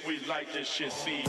We like this shit, see.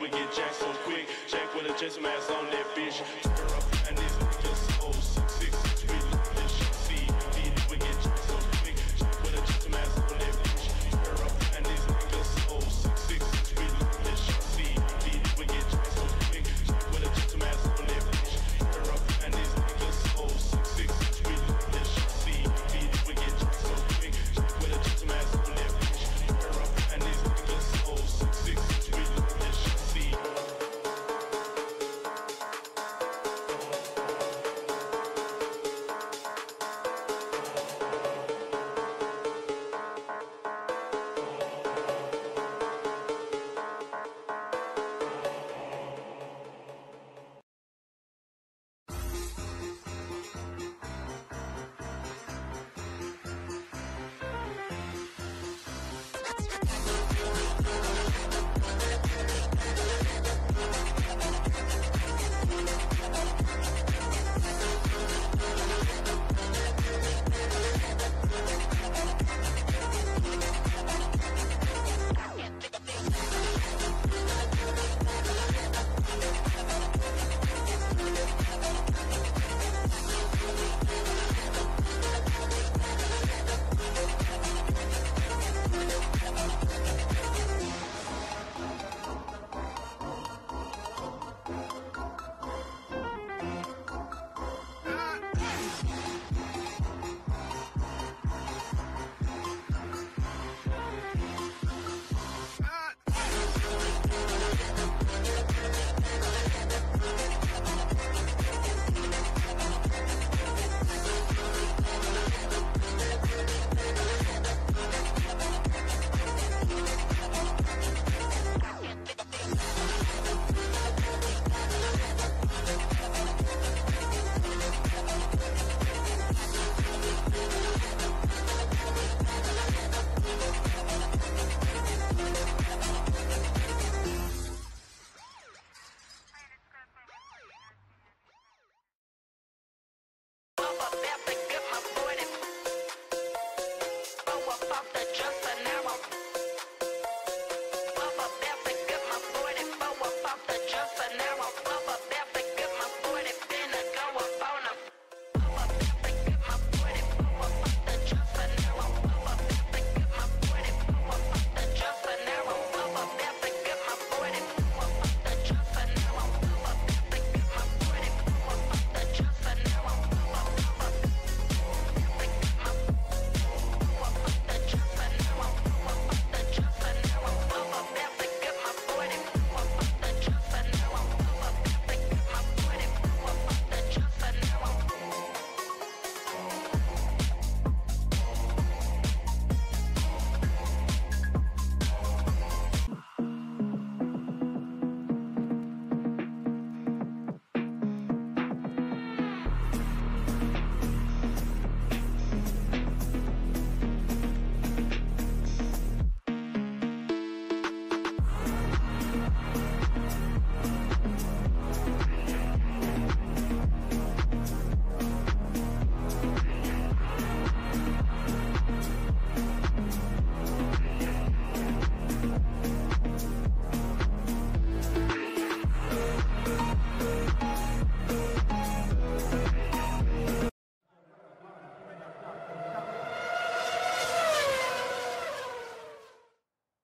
We get jacked so quick. Jack with a just mask on that bitch. Turn up and this nigga so 666. We like this shit. See, we get jacked so quick. Jack with a just mask on that bitch. Turn up and this nigga so 666. We like this shit. See, we get jacked so quick. Jack with a just mask on that bitch. Turn up and this nigga so 666. We like this shit. See, we get jacked so quick. Jack with a just mask on that bitch. Turn up and this nigga so 666. We like this shit. See.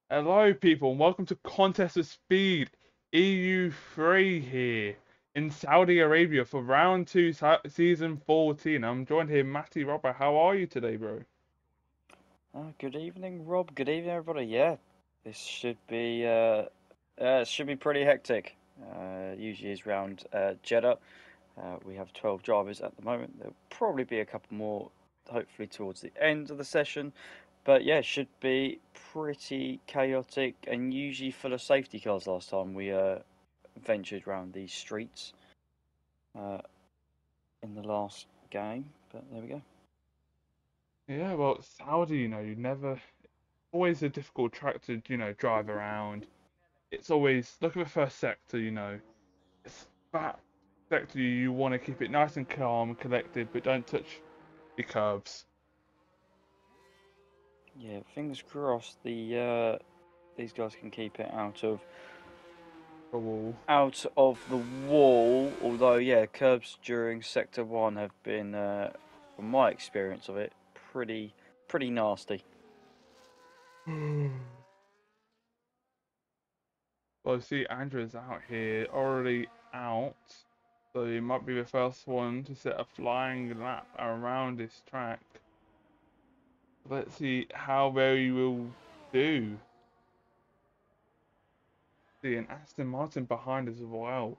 Hello, people, and welcome to Contest of Speed EU3 here in Saudi Arabia for round 2, season 14. I'm joined here, Matty Robber. How are you today, bro? Good evening, Rob. Good evening, everybody. Yeah, this should be pretty hectic. Usually is round Jeddah. We have 12 drivers at the moment. There'll probably be a couple more, hopefully towards the end of the session. But yeah, it should be pretty chaotic and usually full of safety cars. Last time we ventured around these streets in the last game, but there we go. Yeah, well, Saudi, you never, always a difficult track to, drive around. It's always, look at the first sector, it's that sector you want to keep it nice and calm and collected, but don't touch the curbs. Yeah, fingers crossed these guys can keep it out of The wall. the wall. Although, yeah, curbs during Sector 1 have been, from my experience of it, pretty nasty. Well, see, Andrew's out here, already out, so he might be the first one to set a flying lap around this track. Let's see how well he will do. See, an Aston Martin behind as well.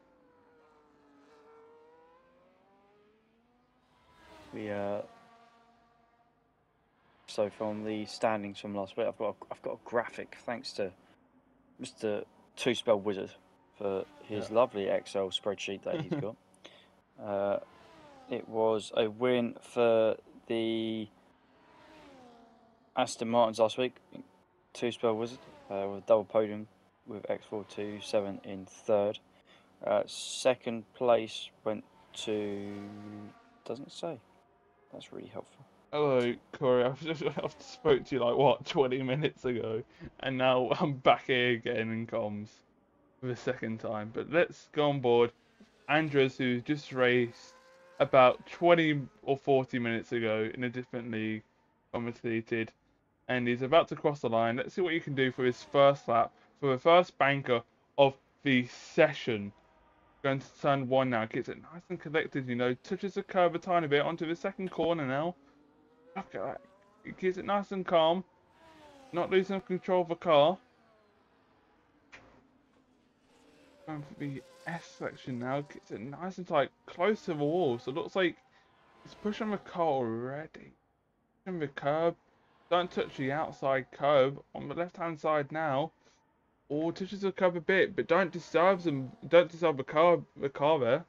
So from the standings from last week, I've got a graphic thanks to Mr. Two Spell Wizard for his lovely Excel spreadsheet that he's got. It was a win for the Aston Martins last week. Two Spell Wizard with a double podium with X427 in third. Second place went to, doesn't say. That's really helpful. Hello, Corey. I've spoke to you like what 20 minutes ago, and now I'm back here again in comms for the second time. But let's go on board Andres, who just raced about 20 or 40 minutes ago in a different league, commentated, and he's about to cross the line. Let's see what he can do for his first lap, for the first banker of the session. Going to turn 1 now, gets it nice and collected, touches the curb a tiny bit onto the second corner now. Look at that. He keeps it nice and calm, not losing control of the car. Going for the S section now, gets it nice and tight, close to the wall. So it looks like he's pushing the car already. Pushing the curb. Don't touch the outside curb on the left-hand side now. Or touches the curb a bit, but don't disturb them. Don't disturb the car there.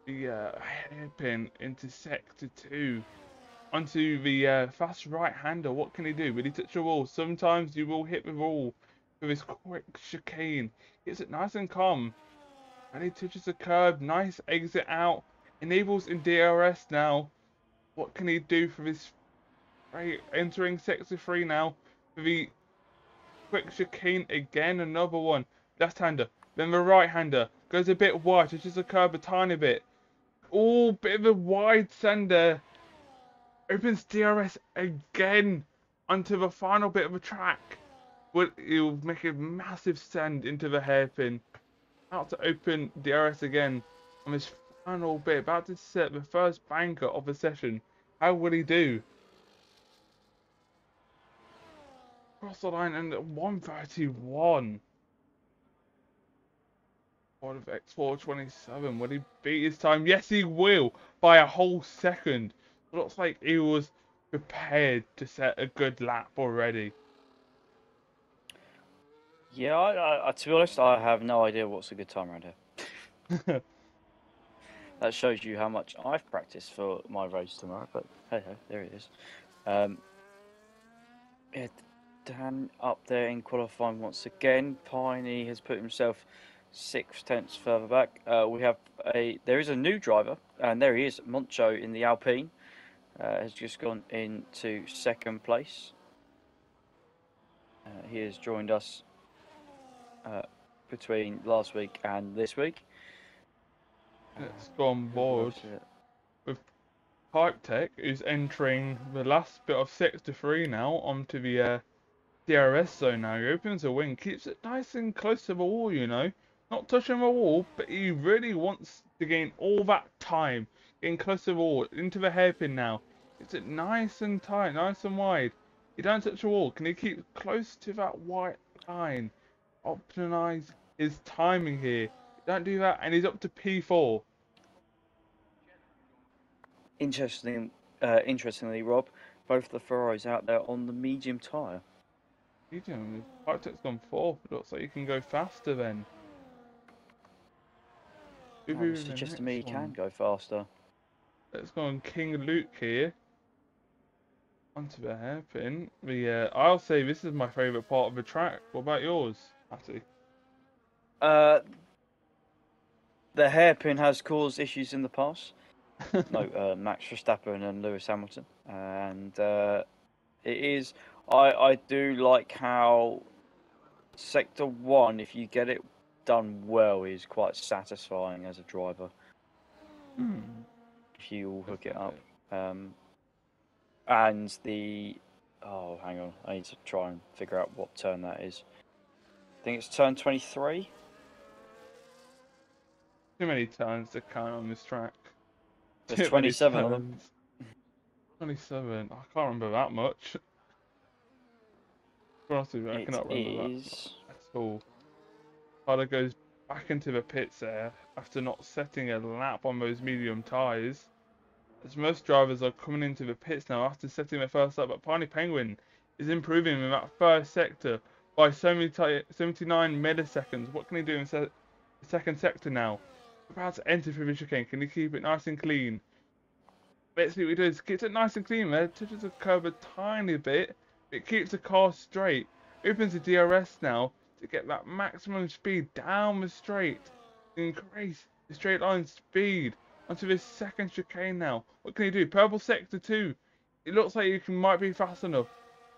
The hairpin into sector 2 onto the fast right-hander. What can he do? Will he touch the wall? Sometimes you will hit the wall with his quick chicane. Gets it nice and calm. And he touches the curb. Nice exit out. Enables in DRS now. What can he do for this? Right, entering sector 3 now for the quick chicane again. Another one. Left-hander. Then the right-hander goes a bit wide. It's just a curb a tiny bit. Oh, bit of a wide sender. Opens DRS again onto the final bit of the track. He'll make a massive send into the hairpin. About to open DRS again on this final bit. About to set the first banker of the session. How will he do? Cross the line and 131. What of X427? Will he beat his time? Yes, he will by a whole second. It looks like he was prepared to set a good lap already. Yeah, to be honest, I have no idea what's a good time around here. That shows you how much I've practiced for my race tomorrow. But hey ho, there it is. Yeah, Dan up there in qualifying once again. Piney has put himself 6/10 further back. There is a new driver, and there he is, Moncho in the Alpine. Has just gone into second place. He has joined us between last week and this week. Let's go on board with Pipe Tech, who's entering the last bit of sector 3 now onto the DRS zone now. He opens a wing, keeps it nice and close to the wall, you know. Not touching the wall, but he really wants to gain all that time. Getting close to the wall, into the hairpin now. It's it nice and tight, nice and wide. He don't touch the wall. Can he keep close to that white line? Optimize his timing here. Don't do that, and he's up to P4. Interestingly, Rob, both the Ferraris out there on the medium tyre. Medium, Pipe Tech's gone 4th. Looks like you can go faster then. That would suggest to me he can go faster. Let's go on King Luke here. Onto the hairpin. I'll say this is my favourite part of the track. What about yours, Matty? The hairpin has caused issues in the past. No, Max Verstappen and Lewis Hamilton, and it is. I do like how Sector 1, if you get it done well, is quite satisfying as a driver. If you all hook it up. And hang on, I need to try and figure out what turn that is. I think it's turn 23. Too many turns to count on this track. There's 27 of them. 27. I can't remember that much. Honestly, I cannot remember that at all. Carter goes back into the pits there after not setting a lap on those medium tyres. As most drivers are coming into the pits now after setting their first lap, but Piney Penguin is improving in that first sector by 79 milliseconds. What can he do in the second sector now? About to enter through the chicane. Can he keep it nice and clean? Let's see what he does. Keeps it nice and clean there. Touches the curb a tiny bit. It keeps the car straight. Opens the DRS now to get that maximum speed down the straight. Increase the straight line speed onto this second chicane now. What can he do? Purple sector 2. It looks like you might be fast enough.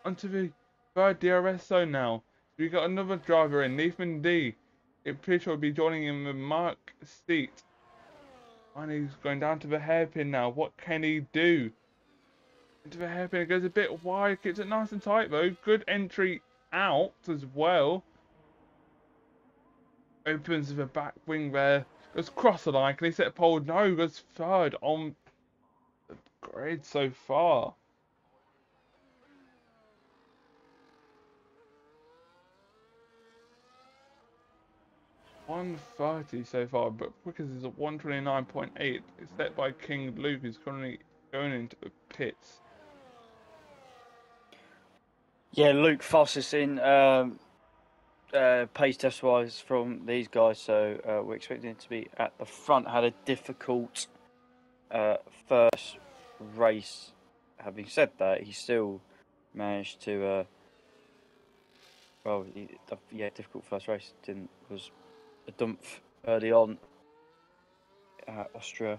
Onto the third DRS zone now. We got another driver in, Nathan D. It pretty sure will be joining him with Mark Seat. And he's going down to the hairpin now. What can he do? Into the hairpin, it goes a bit wide, keeps it nice and tight though. Good entry out as well. Opens the back wing there. Goes across the line. Can he set a pole? No, goes third on the grid so far. .130 so far, but quickest is at 129.8. It's set by King Luke, who's currently going into the pits. Yeah, Luke fastest in pace test wise from these guys, so we're expecting him to be at the front. Had a difficult first race. Having said that, he still managed to. Difficult first race. Was a dump early on. Australia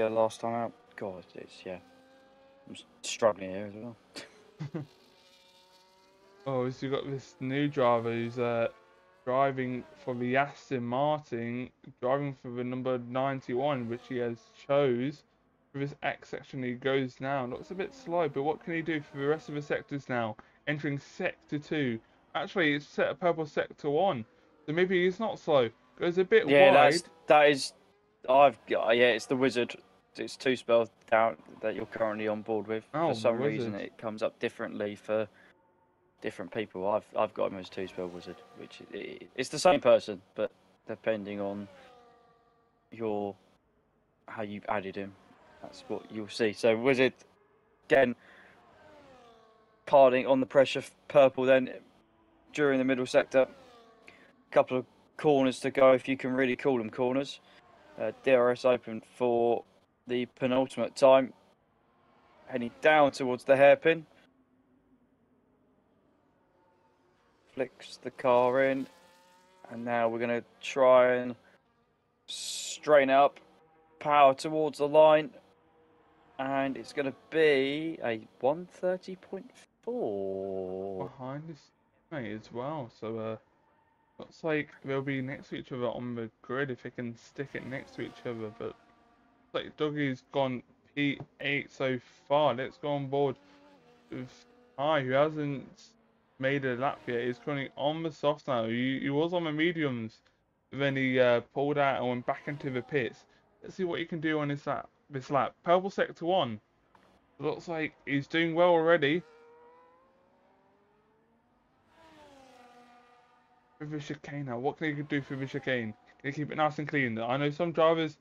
last time out. God, it's yeah. I'm struggling here as well. Oh, so you got this new driver who's driving for the Aston Martin, driving for the number 91, which he has chose. For this X section he goes now. Looks a bit slow, but what can he do for the rest of the sectors now? Entering Sector 2. Actually, it's set a purple Sector 1. So maybe he's not slow. Goes a bit Yeah, wide. that is. I've got yeah. It's the wizard. It's two spells down that you're currently on board with. Oh, For the some reason, wizard. it comes up differently for different people. I've got him as two spell wizard, which it's the same person, but depending on your how you've added him, that's what you'll see. So wizard again, carding on the pressure purple. Then during the middle sector, couple of corners to go if you can really call them corners. DRS open for the penultimate time, heading down towards the hairpin. Flicks the car in, and now we're going to try and straighten up, power towards the line, and it's going to be a 130.4. Behind his teammate as well. So, looks like they'll be next to each other on the grid if they can stick it next to each other. But looks like Dougie's gone P8 so far. Let's go on board with Ty, who hasn't made a lap yet. He's currently on the soft now. He was on the mediums, then he pulled out and went back into the pits. Let's see what he can do on this lap. Purple Sector 1. Looks like he's doing well already. For the chicane now, what can he do for the chicane? Can he keep it nice and clean? I know some drivers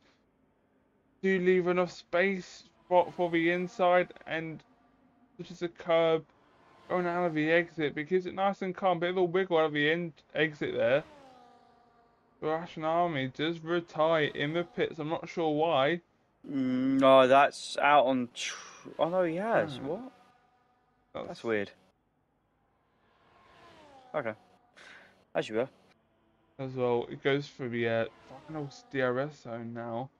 do leave enough space for the inside, and such as a curb going out of the exit, but keeps it nice and calm. Bit of a wiggle out of the exit there. The Russian Army does retire in the pits. I'm not sure why. No, that's out on. Oh no, he has. What? That's weird. Okay. As you were. As well, it goes for the final DRS zone now.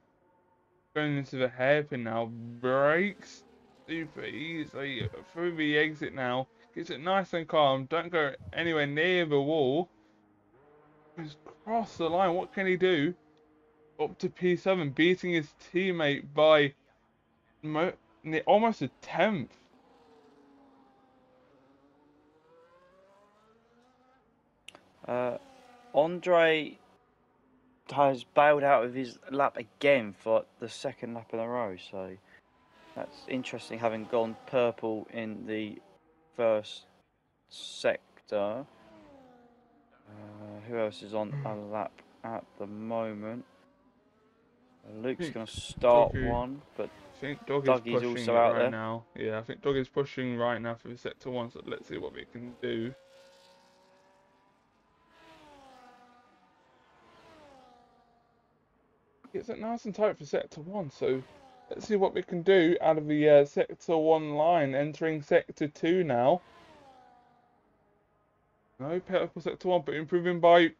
Going into the hairpin now. Brakes super easy through the exit now. Gets it nice and calm. Don't go anywhere near the wall. Just cross the line. What can he do? Up to P7, beating his teammate by almost a tenth. Andre has bailed out of his lap again for the second lap in a row, so that's interesting, having gone purple in the first sector. Who else is on a lap at the moment? Luke's going to start one, but I think Doug Dougie's is pushing also out right there now. Yeah, I think Doug is pushing right now for the sector 1, so let's see what we can do. It's nice and tight for sector 1, so let's see what we can do out of the sector 1 line, entering sector 2 now. No purple sector 1, but improving by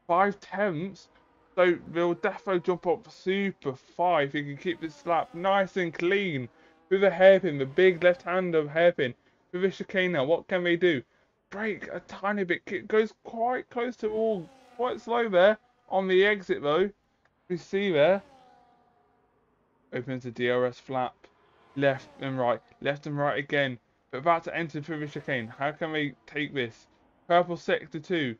5/10. So they'll definitely jump up super far if he can keep this lap nice and clean. Through the hairpin, the big left hand of hairpin. Through the chicane now, what can they do? Brake a tiny bit, it goes quite close to all, quite slow there. On the exit though, you see there. Opens the DRS flap. Left and right again. But about to enter through the chicane. How can they take this? Purple sector 2.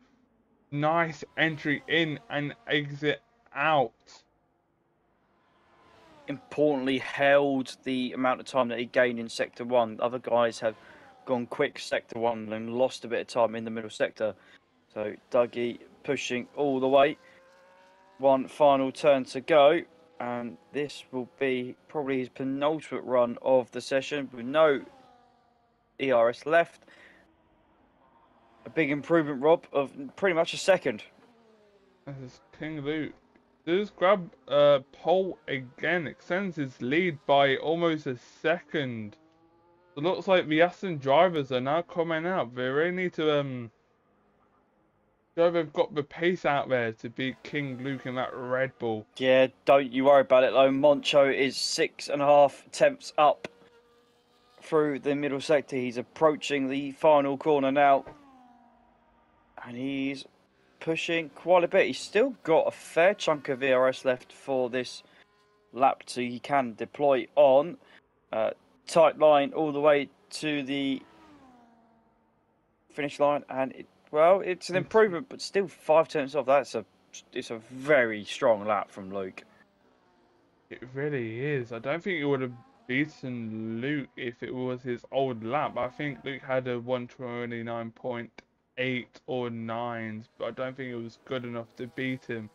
Nice entry in and exit out. importantly held the amount of time that he gained in sector 1. Other guys have gone quick sector 1 and lost a bit of time in the middle sector. So Dougie pushing all the way. One final turn to go, and this will be probably his penultimate run of the session with no ERS left. A big improvement, Rob, of pretty much a second. This is King Luke. Does grab pole again, extends his lead by almost a second. It looks like the Aston drivers are now coming out. They really need to So they've got the pace out there to beat King Luke in that Red Bull. Yeah, don't you worry about it though. Moncho is 6.5 tenths up through the middle sector. He's approaching the final corner now. And he's pushing quite a bit. He's still got a fair chunk of VRS left for this lap he can deploy on. Tight line all the way to the finish line. And, it's an improvement, but still 5 tenths off. It's a very strong lap from Luke. It really is. I don't think he would have beaten Luke if it was his old lap. I think Luke had a 129.8 or 9s, but I don't think it was good enough to beat him.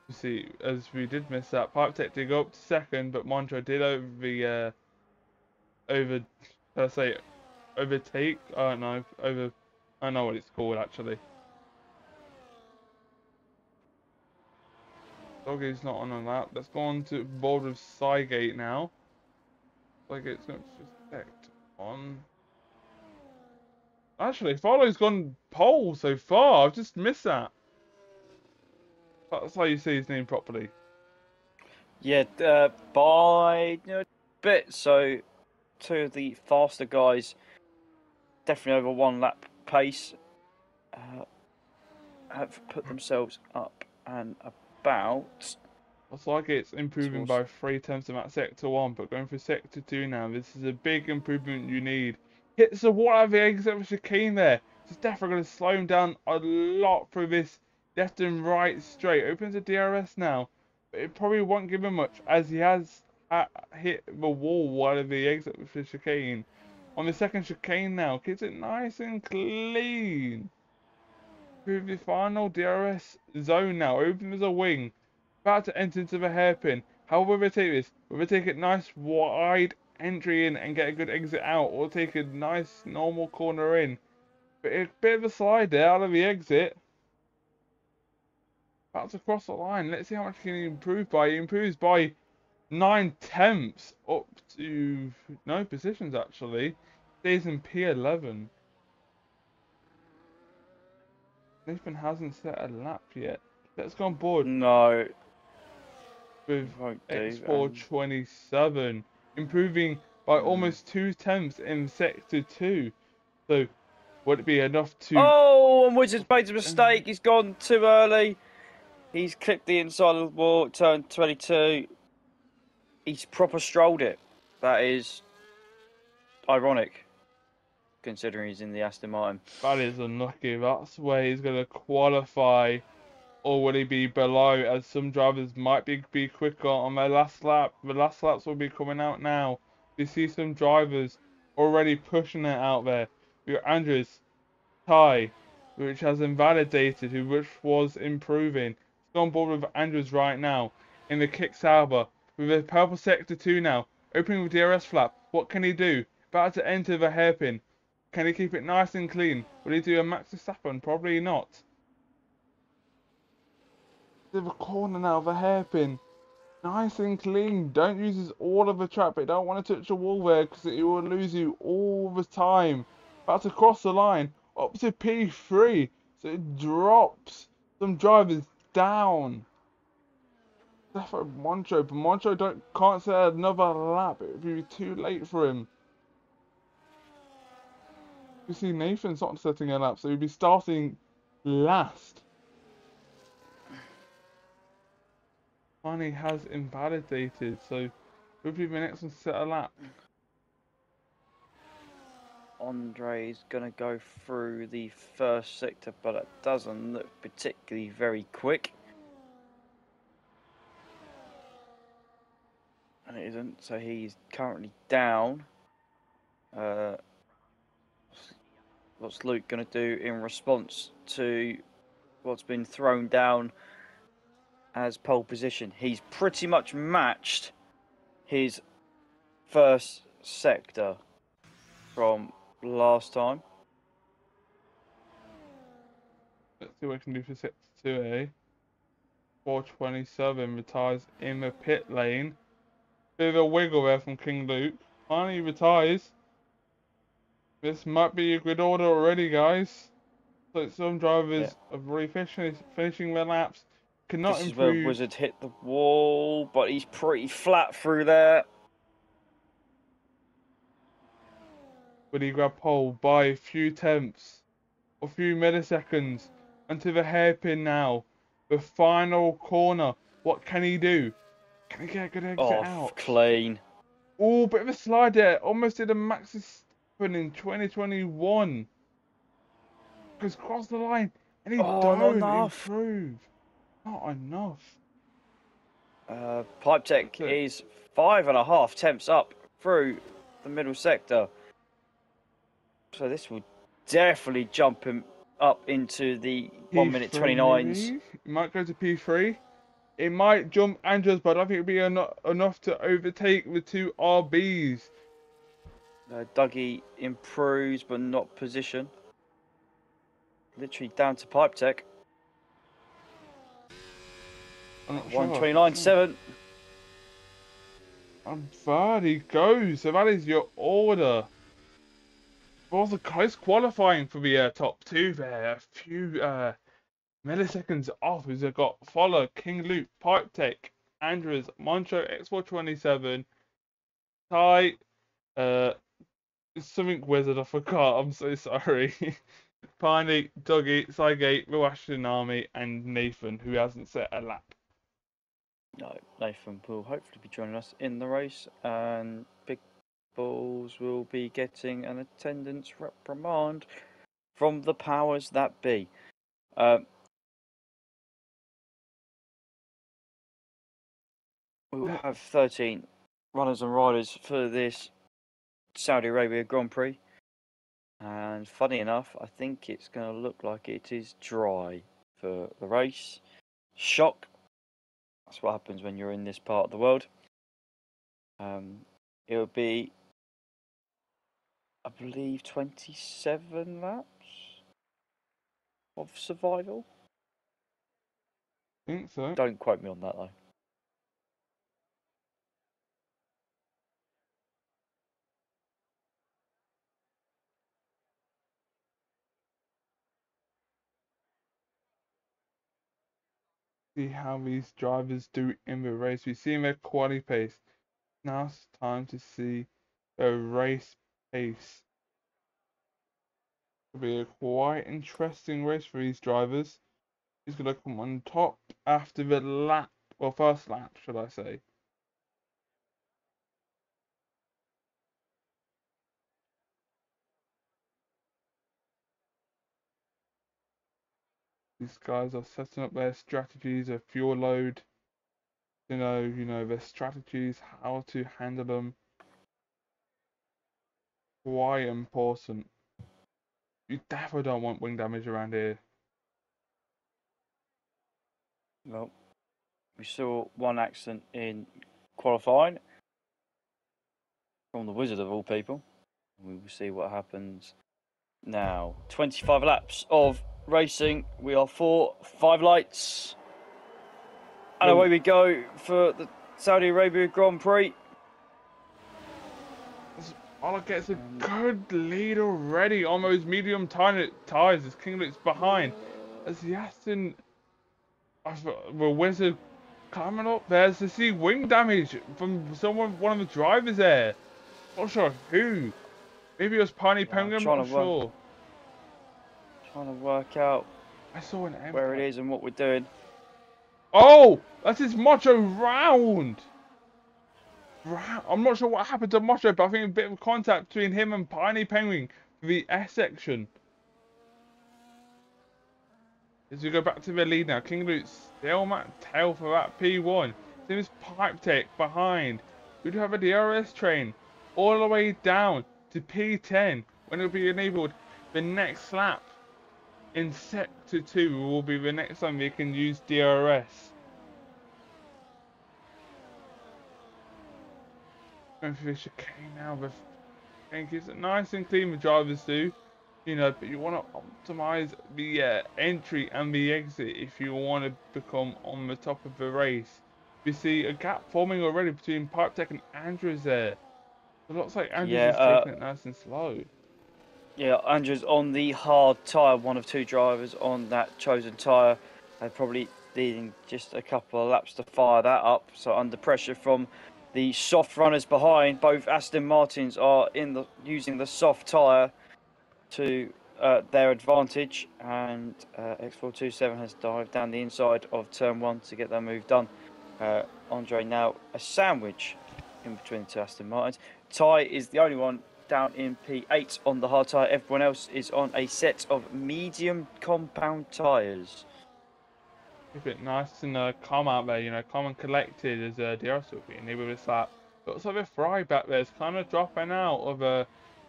You see, as we did miss that, Pipe Tech did go up to second, but Montreux did overtake. I don't know, I don't know what it's called actually. Doggy's not on a lap. Let's go on to board with Cygate now. Cygate's going to select on. Actually, Follow's gone pole so far. I've just missed that. That's how you say his name properly. Yeah, by a bit. So, two of the faster guys, definitely over 1 lap pace, have put themselves up and about. Looks like it's improving by 3 tenths in that sector 1, but going for sector 2 now. This is a big improvement you need. Hits the wall out of the exit of the chicane there. It's definitely going to slow him down a lot through this left and right straight. Opens the DRS now, but it probably won't give him much as he has hit the wall out of the exit of the chicane. On the second chicane now, keeps it nice and clean. Through the final DRS zone now, open as a wing. About to enter into the hairpin. How will they take this? Will they take a nice wide entry in and get a good exit out, or take a nice normal corner in? But a bit of a slide there out of the exit. About to cross the line. Let's see how much he can improve by. He improves by 9 tenths up to no positions actually. Stays in P11. Nathan hasn't set a lap yet. Let's go on board. No. With X427, improving by almost 2 tenths in sector 2. So, would it be enough to... Oh, and Wizards made a mistake. He's gone too early. He's clipped the inside of the wall, turn 22. He's proper strolled it. That is ironic, considering he's in the Aston Martin. That is unlucky. That's where he's going to qualify. Or will he be below, as some drivers might be quicker on their last lap. The last laps will be coming out now. You see some drivers already pushing it out there. We got Andrews, Ty, which has invalidated, which was improving. Let's go on board with Andrews right now. In the kick Sauber, with a purple sector 2 now. Opening with DRS flap. What can he do? About to enter the hairpin. Can he keep it nice and clean? Will he do a Max Verstappen? Probably not. The corner now, the hairpin. Nice and clean. Don't use all of the track, but don't want to touch the wall there because it will lose you all the time. About to cross the line up to P3, so it drops some drivers down. Defo Moncho, but Moncho can't set another lap. It would be too late for him. You see, Nathan's not setting a lap, so he'll be starting last. Money has invalidated, so who'll be the next one to set a lap? Andre's going to go through the first sector, but it doesn't look particularly very quick. And it isn't, so he's currently down. What's Luke going to do in response to what's been thrown down as pole position? He's pretty much matched his first sector from last time. Let's see what I can do for sector 2A. 427 retires in the pit lane. Bit of a wiggle there from King Luke. Finally retires. This might be a good order already, guys. So some drivers Yeah. are really finishing their laps, cannot This is where improve. Wizard hit the wall, but he's pretty flat through there. But he grabbed pole by a few tenths, a few milliseconds, onto the hairpin now. The final corner. What can he do? Can he get a good exit Oh, out? clean. Oh, bit of a slide there. Almost did a Max Verstappen in 2021. Goes across the line, and he Oh, not don't enough. improve. Not enough. Pipe Tech So, is 5.5 tenths up through the middle sector. So this will definitely jump him up into the 1 minute P3 29s. maybe? It might go to P3. It might jump Andrews, but I don't think it'll be enough to overtake the two RBs. Dougie improves, but not position. Literally down to Pipe Tech. I'm not sure. 1:29.7. And third he goes. So that is your order. But also close qualifying for the top two there. A few milliseconds off as they've got Follow, King Luke, Pipe Tech, Andrews, Moncho, X427, Ty, something wizard I forgot. I'm so sorry. Piney, Dougie, Cygate, the Washington Army, and Nathan, who hasn't set a lap. No, Nathan will hopefully be joining us in the race, and Big Balls will be getting an attendance reprimand from the powers that be. We'll have 13 runners and riders for this Saudi Arabia Grand Prix. And funny enough, I think it's going to look like it is dry for the race. Shock. That's what happens when you're in this part of the world. It'll be, I believe, 27 laps of survival. I think so. Don't quote me on that though. See how these drivers do in the race. We've seen their quality pace. Now it's time to see their race pace. It'll be a quite interesting race for these drivers. Who's going to come on top after the lap, well, first lap, should I say. These guys are setting up their strategies, their fuel load, you know, their strategies, how to handle them. Quite important. You definitely don't want wing damage around here. Well, we saw one accident in qualifying from the Wizard of all people. We will see what happens now. 25 laps of racing. We are 5 lights. And away we go for the Saudi Arabia Grand Prix. Ola gets a good lead already on those medium tires as King Luke's behind. As Yastin, the Wizard climbing up there to see wing damage from one of the drivers there. Not sure who. Maybe it was Piney Penguin, I'm not sure. Trying to work out I saw an where it is and what we're doing. Oh, that's his Macho round. I'm not sure what happened to Macho, but I think a bit of contact between him and Piney Penguin for the S section. As we go back to the lead now, King Luke's still at tail for that P1. Seems Pipe Tech behind. We do have a DRS train all the way down to P10 when it will be enabled. The next lap in Sector 2 will be the next time we can use DRS. Going through the chicane now, but I think it's nice and clean the drivers do. You know, but you want to optimize the entry and the exit if you want to become on the top of the race. You see a gap forming already between Pipe Tech and Andrews there. It looks like Andrews is taking it nice and slow. Yeah, Andrew's on the hard tyre, one of two drivers on that chosen tyre. Probably needing just a couple of laps to fire that up. So under pressure from the soft runners behind, both Aston Martins are using the soft tyre to their advantage, and X427 has dived down the inside of turn 1 to get that move done. Andre now a sandwich in between the two Aston Martins. Ty is the only one down in P8 on the hard tyre. Everyone else is on a set of medium compound tyres. Keep it nice and calm out there, calm and collected as DRS will be. And with this lap, looks like a fry back there. It's kind of dropping out of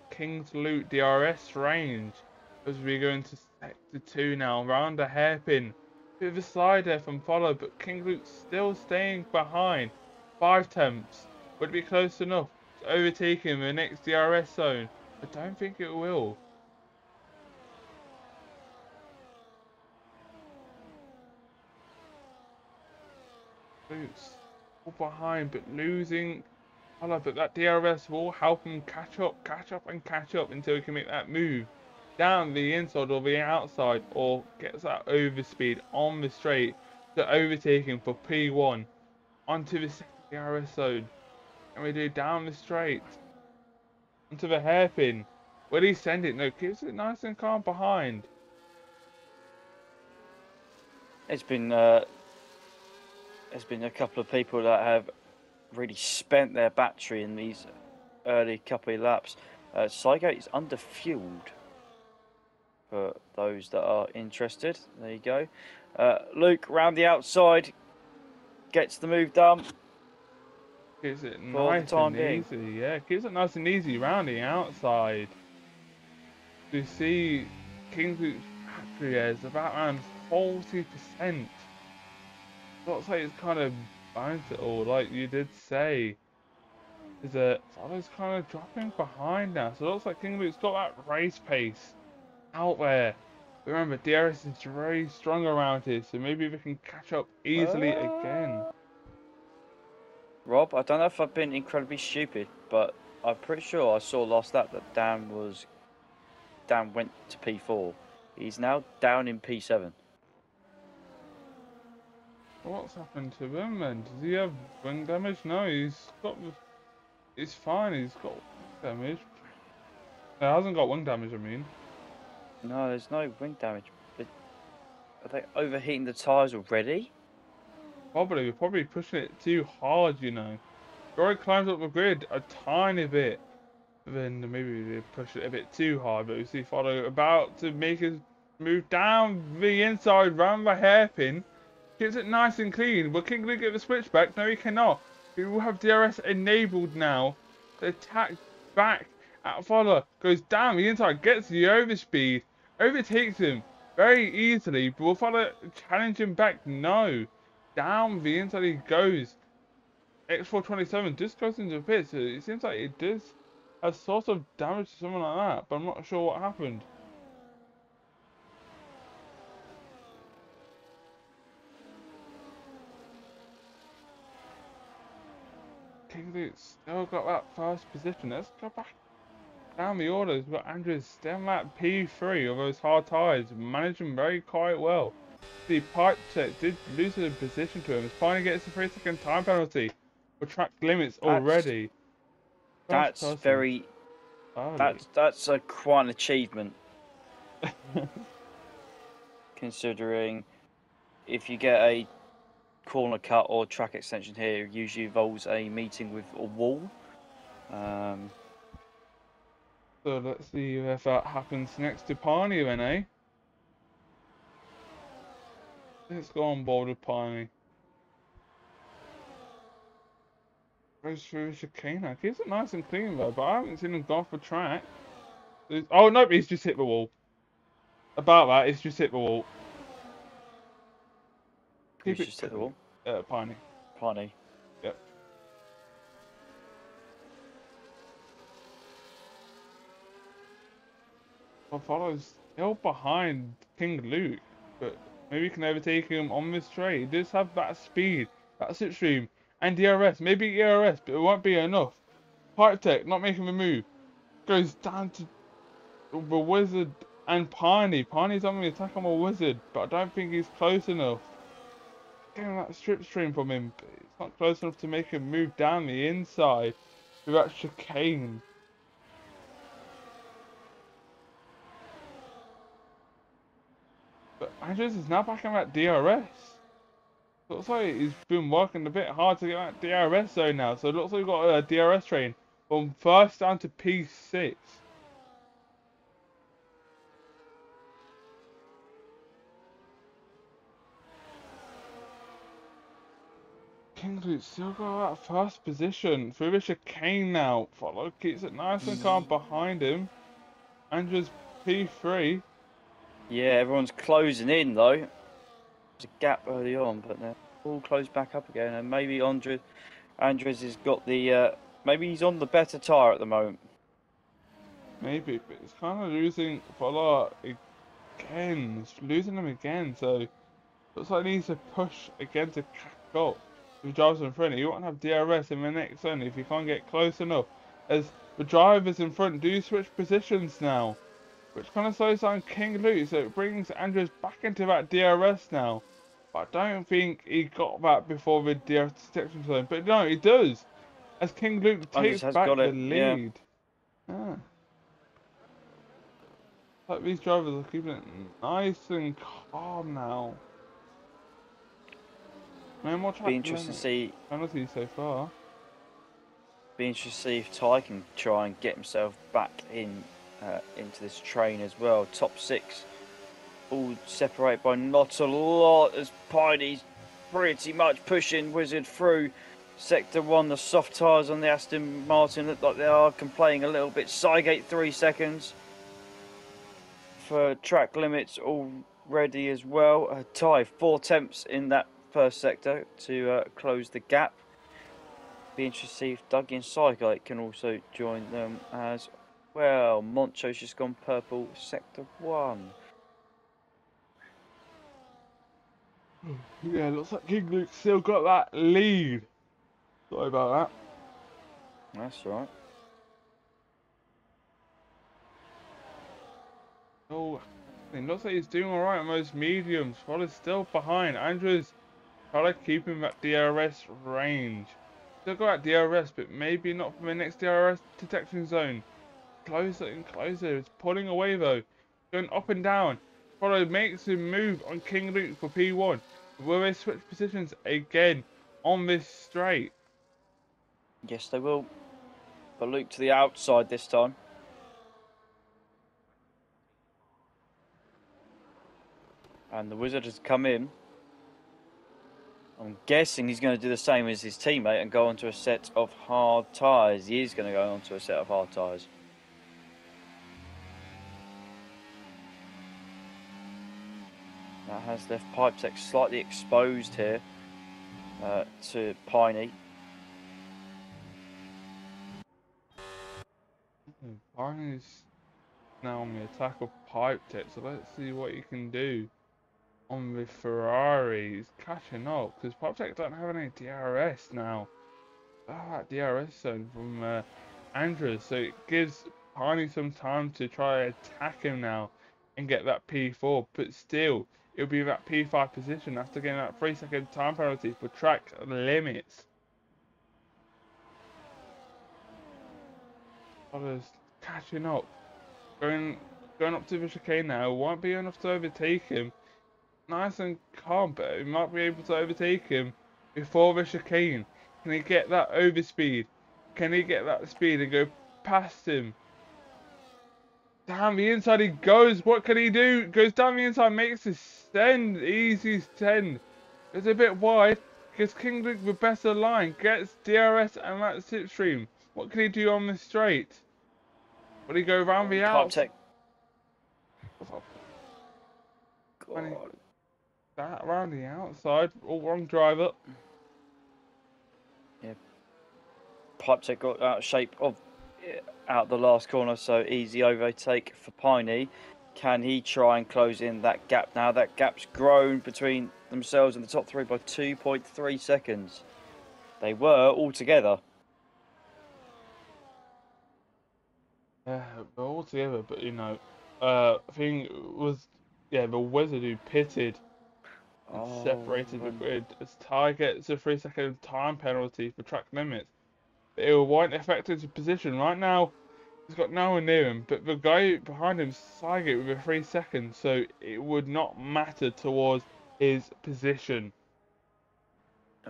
King's Loot DRS range as we go into sector 2 now, round a hairpin. Bit of a slide there from follow, but King's Loot still staying behind. 5 tenths. Would it be close enough to overtaking the next DRS zone? I don't think it will. Boots all behind, but losing. But that DRS will help him catch up until he can make that move down the inside or the outside, or gets that overspeed on the straight to overtake him for P1 onto the second DRS zone. And we do down the straight onto the hairpin. Will he send it? No, keeps it nice and calm behind. There's been a couple of people that have really spent their battery in these early couple of laps. Saigo is under fueled for those that are interested. There you go. Luke round the outside gets the move done. Keeps it nice and easy. Yeah, keeps it nice and easy round the outside. You see King's Loot battery is about around 40%. Looks like it's kind of balanced it all, like you did say. Is that Follow's kind of dropping behind now, so it looks like King Luke's got that race pace out there. But remember, DRS is very strong around here, so maybe we can catch up easily again. Rob, I don't know if I've been incredibly stupid, but I'm pretty sure I saw last lap that Dan went to P4. He's now down in P7. What's happened to him then? Does he have wing damage? No, he's fine, he's got damage. He hasn't got wing damage, I mean. No, there's no wing damage. Are they overheating the tyres already? Probably, we're probably pushing it too hard, Rory climbs up the grid a tiny bit. Then maybe we push it a bit too hard, but we see Follow about to make his move down the inside, round the hairpin. Keeps it nice and clean. Will King Luke get the switchback? No, he cannot. He will have DRS enabled now. The attack back at Follow. Goes down the inside, gets the overspeed, overtakes him very easily. But will Follow challenge him back? No. Down the inside he goes. X427 just goes into the pit, so it seems like it does have sort of damage to someone like that, but I'm not sure what happened. King Luke's still got that first position. Let's go back down the orders. But Andrew's still at P3 of those hard tyres, managing very quite well. The pipe check did lose a position to him. As finally gets a 3-second time penalty for track limits already. That's very. That's a quite an achievement. Considering if you get a corner cut or track extension here, it usually involves a meeting with a wall. So let's see if that happens next to Piney then, eh? Let's go on board with Piney. Goes through the chicane. Keeps it nice and clean though, but I haven't seen him go off the track. Oh no, he's just hit the wall. About that, he's just hit the wall. He's just hit the wall? Piney. Piney. Yep. Well, Follow's still behind King Luke, but maybe he can overtake him on this straight. He does have that speed, that slipstream, and DRS. Maybe ERS, but it won't be enough. Pipe Tech not making the move. Goes down to... the Wizard and Piney. Piney's on the attack on the Wizard, but I don't think he's close enough. Getting that strip stream from him, but it's not close enough to make him move down the inside with that chicane. But Andrews is now back in that DRS. Looks like he's been working a bit hard to get that DRS zone now, so it looks like we've got a DRS train from first down to P6. King Luke still got that first position through the chicane now. Follow keeps it nice and calm behind him. Andrews P3. Yeah, everyone's closing in though. There's a gap early on, but they're all closed back up again. And maybe Andres has got the. Maybe he's on the better tyre at the moment. Maybe, but it's kind of losing Follow again. It's losing him again, so looks like he needs to push again to catch up. If he drives in front, you won't have DRS in the next zone if you can't get close enough. As the drivers in front do switch positions now, which kind of slows down King Luke, so it brings Andrews back into that DRS now. But I don't think he got that before the DRS detection zone. But no, he does, as King Luke takes back the lead. Yeah. Like these drivers are keeping it nice and calm now. No more track Be interesting to see. penalties so far. Be interesting to see if Ty can try and get himself back in into this train as well. Top 6, all separated by not a lot, as Piney's pretty much pushing Wizard through. Sector 1, the soft tyres on the Aston Martin look like they are complaining a little bit. Cygate 3 seconds for track limits already as well. Ty 4/10 in that first sector to close the gap. Be interested to see if Dougie and Cygate can also join them as well. Moncho's just gone purple, sector 1. Yeah, looks like King Luke still got that lead. Sorry about that. That's right. Oh, it looks like he's doing alright on those mediums. Follow's still behind. Andrews trying to keep him at DRS range. Still got that DRS, but maybe not from the next DRS detection zone. Closer and closer. It's pulling away though. Going up and down. Follow makes him move on King Luke for P1. Will they switch positions again on this straight? Yes, they will. But Luke to the outside this time. And the Wizard has come in. I'm guessing he's going to do the same as his teammate and go onto a set of hard tyres. He is going to go onto a set of hard tyres. That has left Pipetech slightly exposed here to Piney. Piney's now on the attack of Pipetech, so let's see what he can do on the Ferrari. He's catching up because Pipetech don't have any DRS now. That DRS zone from Andrews, so it gives Piney some time to try to attack him now and get that P4, but still it'll be that P5 position after getting that 3-second time penalty for track limits. Others catching up, going up to the chicane now. Won't be enough to overtake him. Nice and calm, but he might be able to overtake him before the chicane. Can he get that overspeed? Can he get that speed and go past him? Down the inside he goes. What can he do? Goes down the inside, makes a send. Easy send. It's a bit wide. Gets King Luke the better line. Gets DRS and that slipstream. What can he do on the straight? Will he go around the outside? That around the outside. All wrong driver. Yeah. Pipetech got out of shape out the last corner, so easy overtake for Piney. Can he try and close in that gap now? That gap's grown between themselves and the top 3 by 2.3 seconds. They were all together. Yeah, but all together. But you know, I think it was the wizard who pitted and Oh, separated the and grid as Ty gets a 3 second time penalty for track limits. But it won't affect his position right now. He's got no one near him, but the guy behind him signed it with a 3 seconds, so it would not matter towards his position.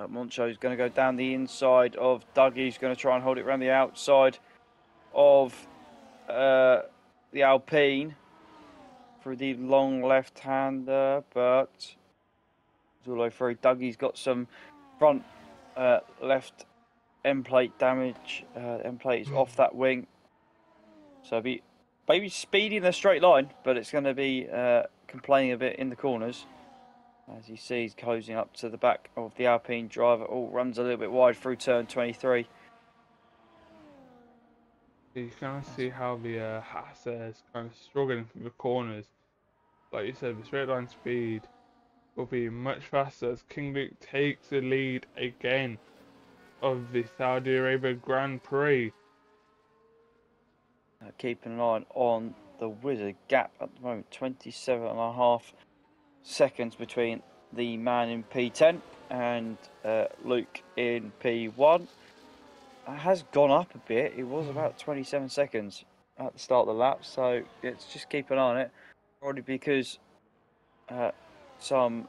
Moncho's going to go down the inside of Dougie. He's going to try and hold it around the outside of the Alpine through the long left-hander, but it's all the way through. Dougie's got some front left end plate damage. End plate is off that wing, so maybe speedy in a straight line, but it's going to be complaining a bit in the corners. As you see, he's closing up to the back of the Alpine driver. Oh, runs a little bit wide through turn 23. You can see how the Haas is kind of struggling through the corners. Like you said, the straight line speed will be much faster as King Luke takes the lead again of the Saudi Arabia Grand Prix. Keeping an eye on the Wizard gap at the moment, 27.5 seconds between the man in P10 and Luke in P1. It has gone up a bit. It was about 27 seconds at the start of the lap, so let's just keep an eye on it. Probably because some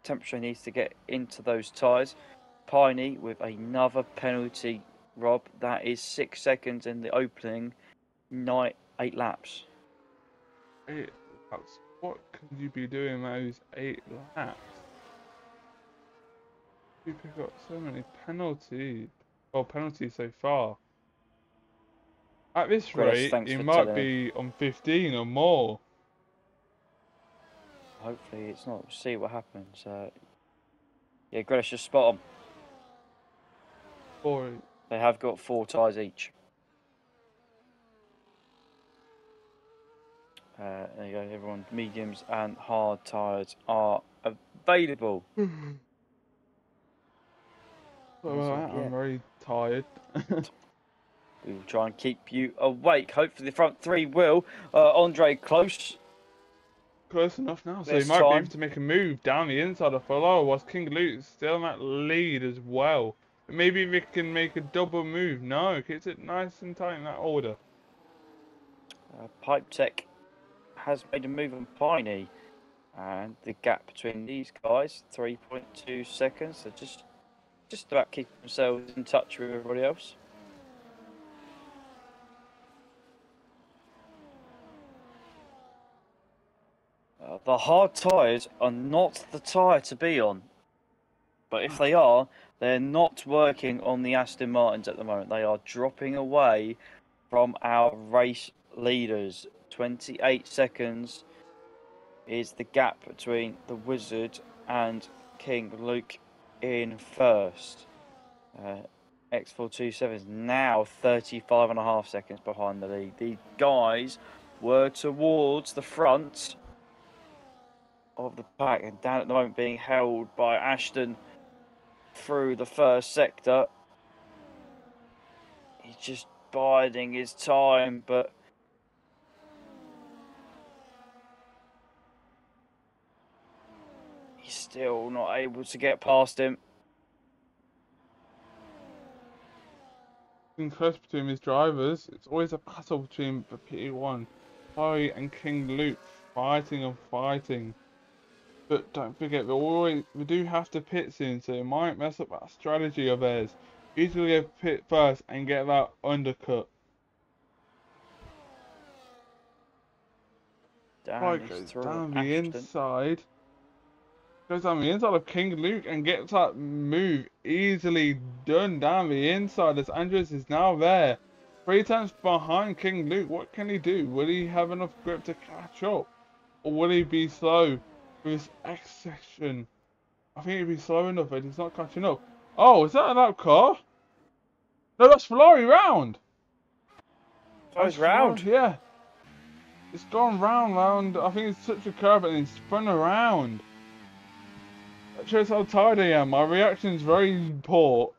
temperature needs to get into those tyres. Piney with another penalty, Rob. That is 6 seconds in the opening 8 laps. 8 laps? What could you be doing those 8 laps? You pick up so many penalties. Well, penalties so far. At this rate, thanks you for might telling be on 15 or more. Hopefully it's not. We'll see what happens. Yeah, Grealish just spot on. Or They have got 4 tyres each. There you go, everyone. Mediums and hard tyres are available. I'm very tired. We will try and keep you awake. Hopefully the front 3 will. Andre close. Close enough now, so he This might be time. able to make a move down the inside of Follow, whilst King Luke's still in that lead as well. Maybe we can make a double move. No, keeps it nice and tight in that order. Pipe Tech has made a move on Piney, and the gap between these guys 3.2 seconds. So just about keeping themselves in touch with everybody else. The hard tyres are not the tyre to be on, but if they are, they're not working on the Aston Martins at the moment. They are dropping away from our race leaders. 28 seconds is the gap between the Wizard and King Luke in first. X427 is now 35.5 seconds behind the lead. The guys were towards the front of the pack and down at the moment being held by Ashton through the first sector. He's just biding his time, but he's still not able to get past him. In close between his drivers, it's always a battle between the P1, Harry and King Luke, fighting and fighting. But don't forget, we do have to pit soon, so it might mess up that strategy of theirs. Usually go pit first and get that undercut. Down the inside. Goes down the inside of King Luke and gets that move easily done down the inside as Andres is now there. 3 times behind King Luke. What can he do? Will he have enough grip to catch up? Or will he be slow with his X section? I think he'll be slow enough, but he's not catching up. Oh, is that an out car? No, that's Ferrari round. That's round. Yeah. It's gone round. I think it's such a curve and it's spun around. That shows how tired I am. My reaction's very poor.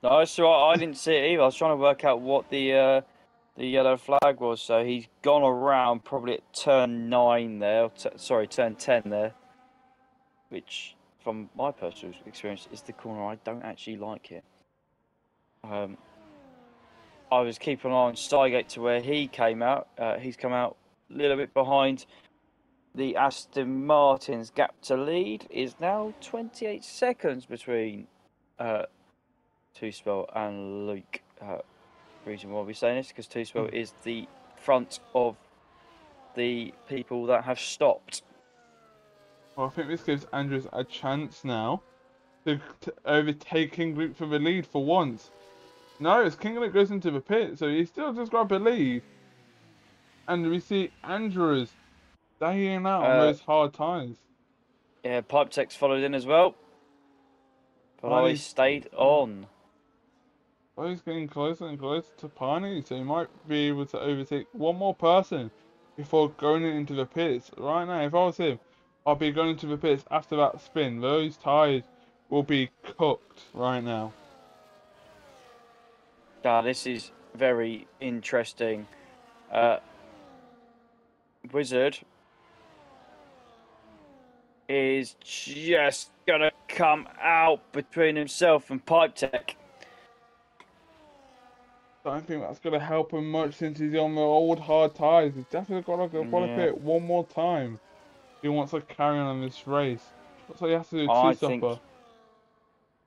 No, so I didn't see it either. I was trying to work out what the the yellow flag was. So he's gone around probably at turn 9 there. Sorry, turn 10 there. Which, from my personal experience, is the corner I don't actually like it. I was keeping an eye on Stygate to where he came out. He's come out a little bit behind. The Aston Martin's gap to lead is now 28 seconds between Two Spell and Luke. The reason why we're saying this is because Two Spell is the front of the people that have stopped. Well, I think this gives Andrews a chance now to overtake King Luke for the lead for once. No, as King Luke goes into the pit, so he still just grabbed the lead. And we see Andrews staying out on those hard tyres. Yeah, Pipe Tech's followed in as well. But he stayed on. Well, he's getting closer and closer to Piney, so he might be able to overtake one more person before going into the pits. Right now, if I was him, I'd be going into the pits after that spin. Those tyres will be cooked right now. This is very interesting. Wizard is just gonna come out between himself and Pipe Tech. I don't think that's going to help him much since he's on the old hard tyres. He's definitely got to go qualify it one more time if he wants to carry on in this race. Looks like he has to do two-stopper.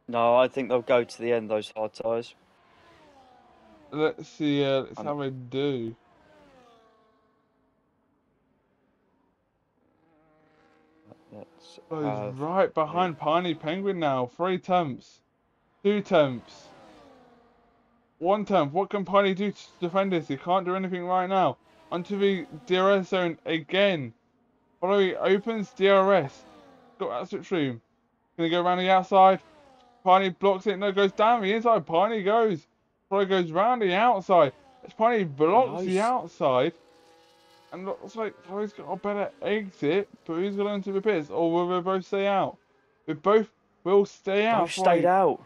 No, I think they'll go to the end, those hard tyres. Let's see, let's have a do. He's right behind Piney Penguin now. 3 temps. 2 temps. 1 temp. What can Piney do to defend this? He can't do anything right now. Onto the DRS zone again. Following opens DRS. Got that switch room. Gonna go around the outside. Piney blocks it. No, goes down the inside. Piney goes. Probably goes round the outside. As Piney blocks the outside. And looks like Chloe's got a better exit. But who's going into the pits? Or will they both stay out? They both will stay out. Both stayed out.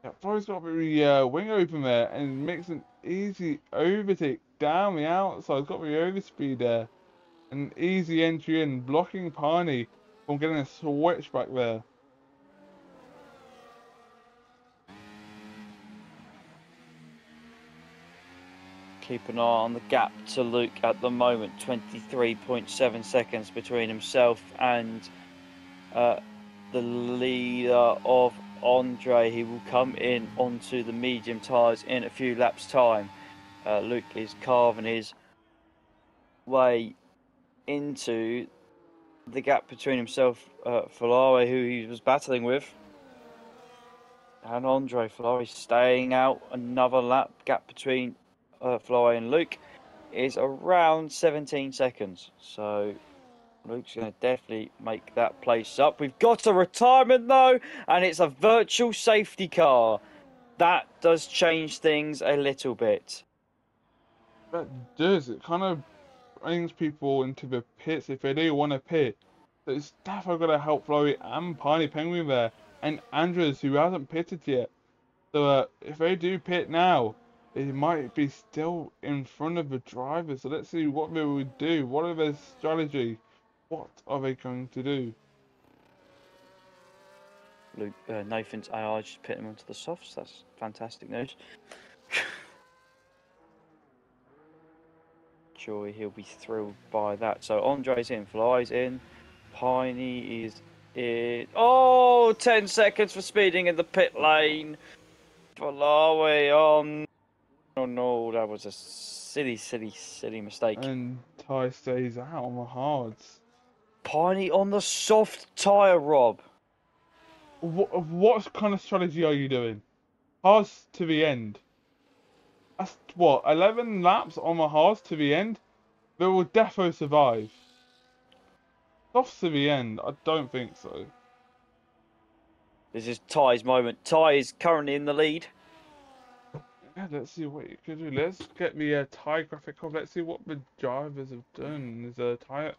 Yeah, Chloe's got the wing open there and makes an easy overtake down the outside. Got the overspeed there. An easy entry in, blocking Piney from getting a switch back there. Keep an eye on the gap to Luke at the moment. 23.7 seconds between himself and the leader of Andre. He will come in onto the medium tyres in a few laps' time. Luke is carving his way into the gap between himself, Falare, who he was battling with, and Andre. Falare staying out another lap. Gap between Falare and Luke is around 17 seconds. So Luke's going to definitely make that place up. We've got a retirement though, and it's a virtual safety car. That does change things a little bit. That does. It kind of brings people into the pits if they do want to pit. So it's definitely going to help Flurry and Piney Penguin there. And Andrews, who hasn't pitted yet. So if they do pit now, they might be still in front of the drivers. So let's see what they will do. What are their strategy? What are they going to do? Luke, Nathan's AI just put him onto the softs. That's fantastic news. Sure, he'll be thrilled by that. So Andre's in, Fly's in, Piney is in. Oh, 10 seconds for speeding in the pit lane. Fly on. Oh no, that was a silly mistake. And Ty stays out on the hards. Piney on the soft tyre, Rob. What kind of strategy are you doing? Hards to the end. That's what, 11 laps on the hards to the end? They will defo survive. Softs to the end? I don't think so. This is Ty's moment. Ty is currently in the lead. Yeah, let's see what you can do. Let's get the Ty graphic off. Let's see what the drivers have done. There's a Ty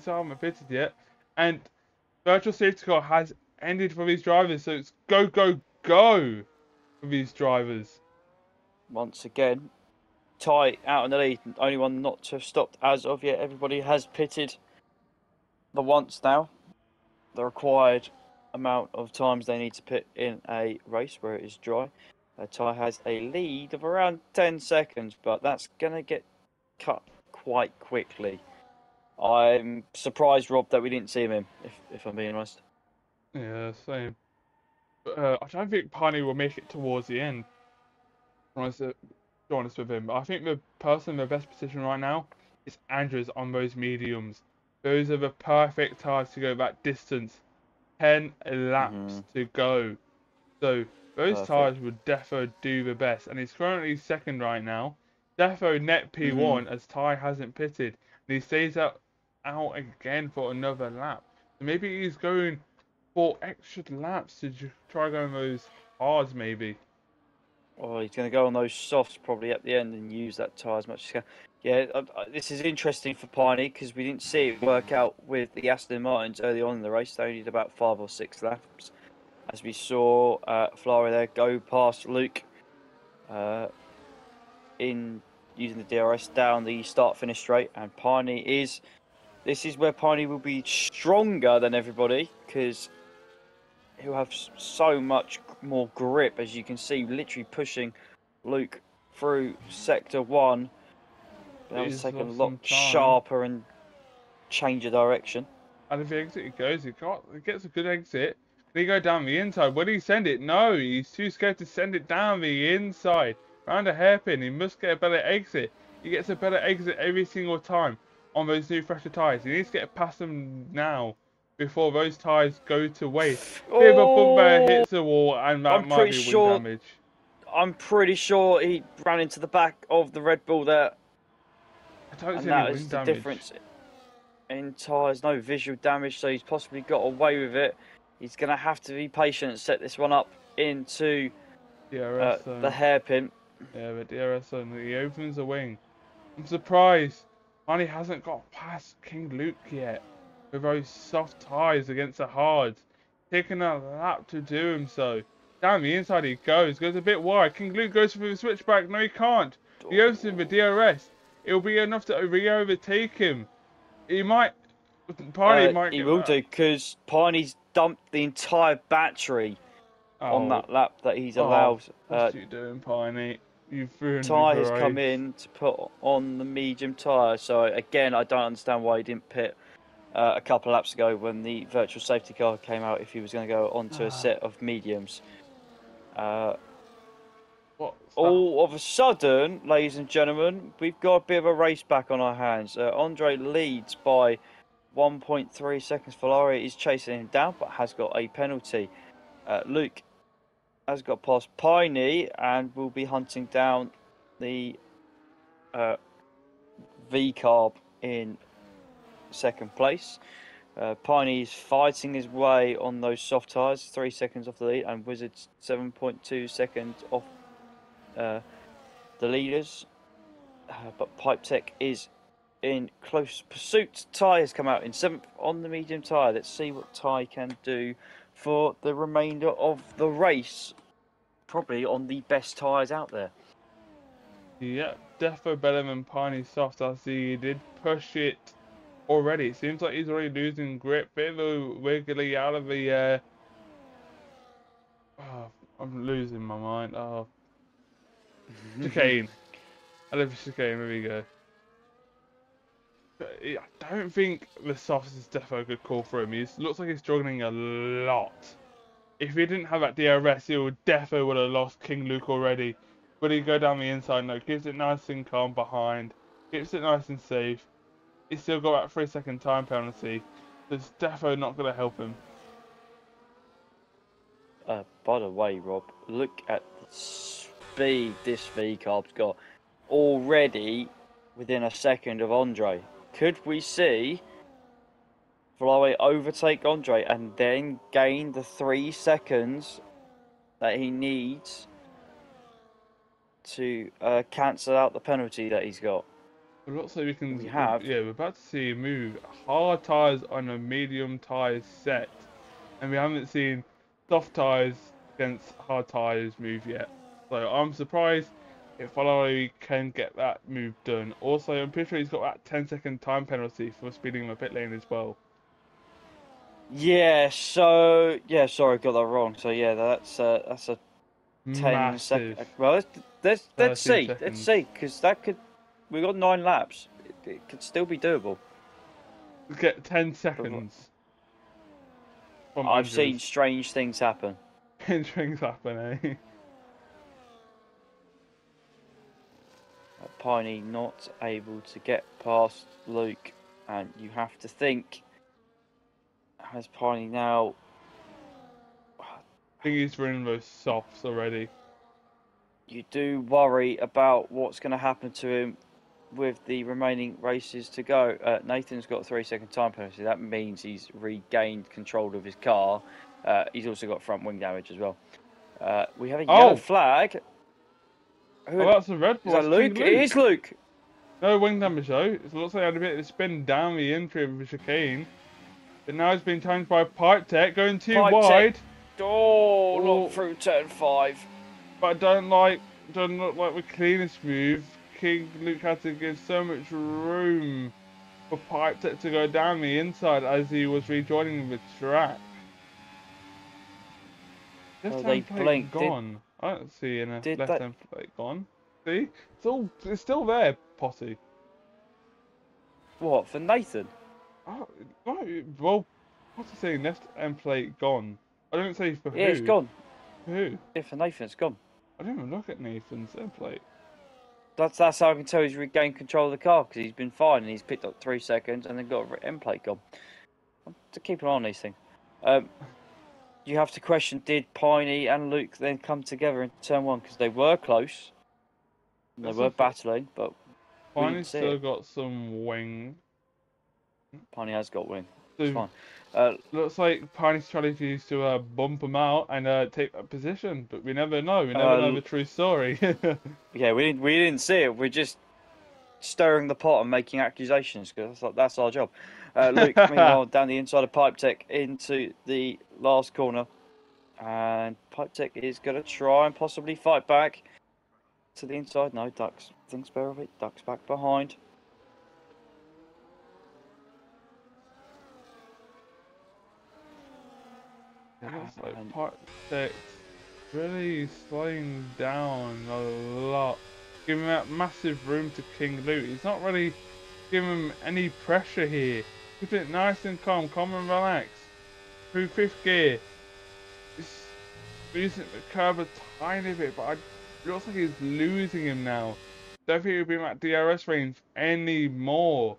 haven't fitted yet. And virtual safety car has ended for these drivers. So it's go for these drivers. Once again, Ty out in the lead, only one not to have stopped as of yet. Everybody has pitted the once now. The required amount of times they need to pit in a race where it is dry. Ty has a lead of around 10 seconds, but that's going to get cut quite quickly. I'm surprised, Rob, that we didn't see him in, if I'm being honest. Yeah, same. But, I don't think Piney will make it towards the end. To be honest with him, I think the person in the best position right now is Andrews on those mediums. Those are the perfect tires to go that distance. 10 laps to go. So those Perfect. tires would defo do the best. And he's currently second right now. Defo net P1 as Ty hasn't pitted. And he stays out again for another lap. So maybe he's going for extra laps to try going those hards maybe. Oh, he's going to go on those softs probably at the end and use that tyre as much as he can. Yeah, this is interesting for Piney because we didn't see it work out with the Aston Martins early on in the race. They only did about 5 or 6 laps. As we saw Ferrari there go past Luke in using the DRS down the start-finish straight. And this is where Piney will be stronger than everybody because he'll have so much more grip, as you can see, literally pushing Luke through sector 1. That was taking a lot sharper and change of direction. And if the exit he goes, he gets a good exit. Can he go down the inside? Will he send it? No, he's too scared to send it down the inside. Round a hairpin, he must get a better exit. He gets a better exit every single time on those new fresher tyres. He needs to get past them now before those tyres go to waste. Bit of a bump there, hits the wall, and that might be wing damage. I'm pretty sure he ran into the back of the Red Bull there. I don't see any any wing wing damage. damage. The difference in tyres, no visual damage, so he's possibly got away with it. He's going to have to be patient and set this one up into the hairpin. Yeah, but DRS zone, he opens the wing. I'm surprised Piney hasn't got past King Luke yet with those soft tyres against the hards. Taking a lap to do him so. Down the inside he goes a bit wide. King Luke goes for the switchback. No, he can't. He opens the DRS. It'll be enough to overtake him. He might. Piney might. He will do because Piney's dumped the entire battery on that lap that he's allowed. What you doing, Piney? You've ruined Ty has come in to put on the medium tyre. So again, I don't understand why he didn't pit a couple of laps ago when the virtual safety car came out. If he was going to go onto a set of mediums. All of a sudden, ladies and gentlemen, we've got a bit of a race back on our hands. Andre leads by 1.3 seconds. Ferrari is chasing him down, but has got a penalty. Luke has got past Piney and will be hunting down the V-Carb in second place. Piney is fighting his way on those soft tyres, 3 seconds off the lead, and Wizard's 7.2 seconds off the leaders. But Pipe Tech is in close pursuit. Ty has come out in 7th on the medium tyre. Let's see what Ty can do for the remainder of the race. Probably on the best tyres out there. Yeah, defo better than Piney's soft. I see he did push it already. It seems like he's already losing grip. Bit of a wiggly out of the I'm losing my mind. Chicane. I love chicane, there we go. But I don't think the soft is defo a good call for him. He looks like he's struggling a lot. If he didn't have that DRS, he would defo would have lost King Luke already. But he go down the inside now, keeps it nice and calm behind, keeps it nice and safe. He's still got that 3 second time penalty. So it's defo not going to help him. By the way, Rob, look at the speed this V-Carb's got. Already within a second of Andre. Could we see Ferrari overtake Andre and then gain the 3 seconds that he needs to cancel out the penalty that he's got? It looks like yeah, we're about to see him move hard tyres on a medium tyre set. And we haven't seen soft tyres against hard tyres move yet. So I'm surprised if Ferrari can get that move done. Also, I'm pretty sure he's got that 10-second time penalty for speeding in the pit lane as well. Yeah. So yeah, sorry, I got that wrong. So yeah, that's a 10 Massive. second. Well, let's 30 see. Let's seconds. see, because that could. We got 9 laps. It could still be doable. Get 10 seconds. From I've seen Andrews. strange things happen. Things happen, eh? Piney not able to get past Luke, and you have to think, has Piney now? I think he's running those softs already. You do worry about what's going to happen to him with the remaining races to go. Nathan's got a 3-second time penalty. That means he's regained control of his car. He's also got front wing damage as well. We have a yellow flag. Oh, that's a red Is ball. that Luke? It is Luke. No wing damage though. It looks like he had a bit of a spin down the entry of the chicane. But now it's been challenged by Pipe Tech, going too wide. Oh, not through turn 5. But don't look like the cleanest move. King Luke had to give so much room for Pipe Tech to go down the inside as he was rejoining the track. Left hand plate gone. I don't see a left hand plate gone. See? It's still there, Potty. What, for Nathan? Oh, no, well, Potty's saying left hand plate gone. I don't say for who. Yeah, it's gone. For who? Yeah, for Nathan, it's gone. I didn't even look at Nathan's end plate. That's how I can tell he's regained control of the car, because he's been fine and he's picked up 3 seconds and then got an end plate gone. To keep an eye on these things. You have to question, did Piney and Luke then come together in turn 1? Because they were close. They were battling, but Piney's still got some wing. Piney has got wing. It's fine. Looks like Piney's strategy is to bump him out and take that position, but we never know. We never know the true story. Yeah, we didn't see it. We're just stirring the pot and making accusations, because that's our job. Luke, meanwhile, down the inside of Pipe Tech into the last corner, and Pipe Tech is going to try and possibly fight back to the inside. No, Ducks thinks better of it. Ducks back behind. Looks like Pipe Tech really slowing down a lot, giving that massive room to King Luke. He's not really giving him any pressure here. Keep it nice and calm and relax. Through 5th gear. It's losing the curve a tiny bit, but it looks like he's losing him now. Don't think he'll be in that DRS range anymore.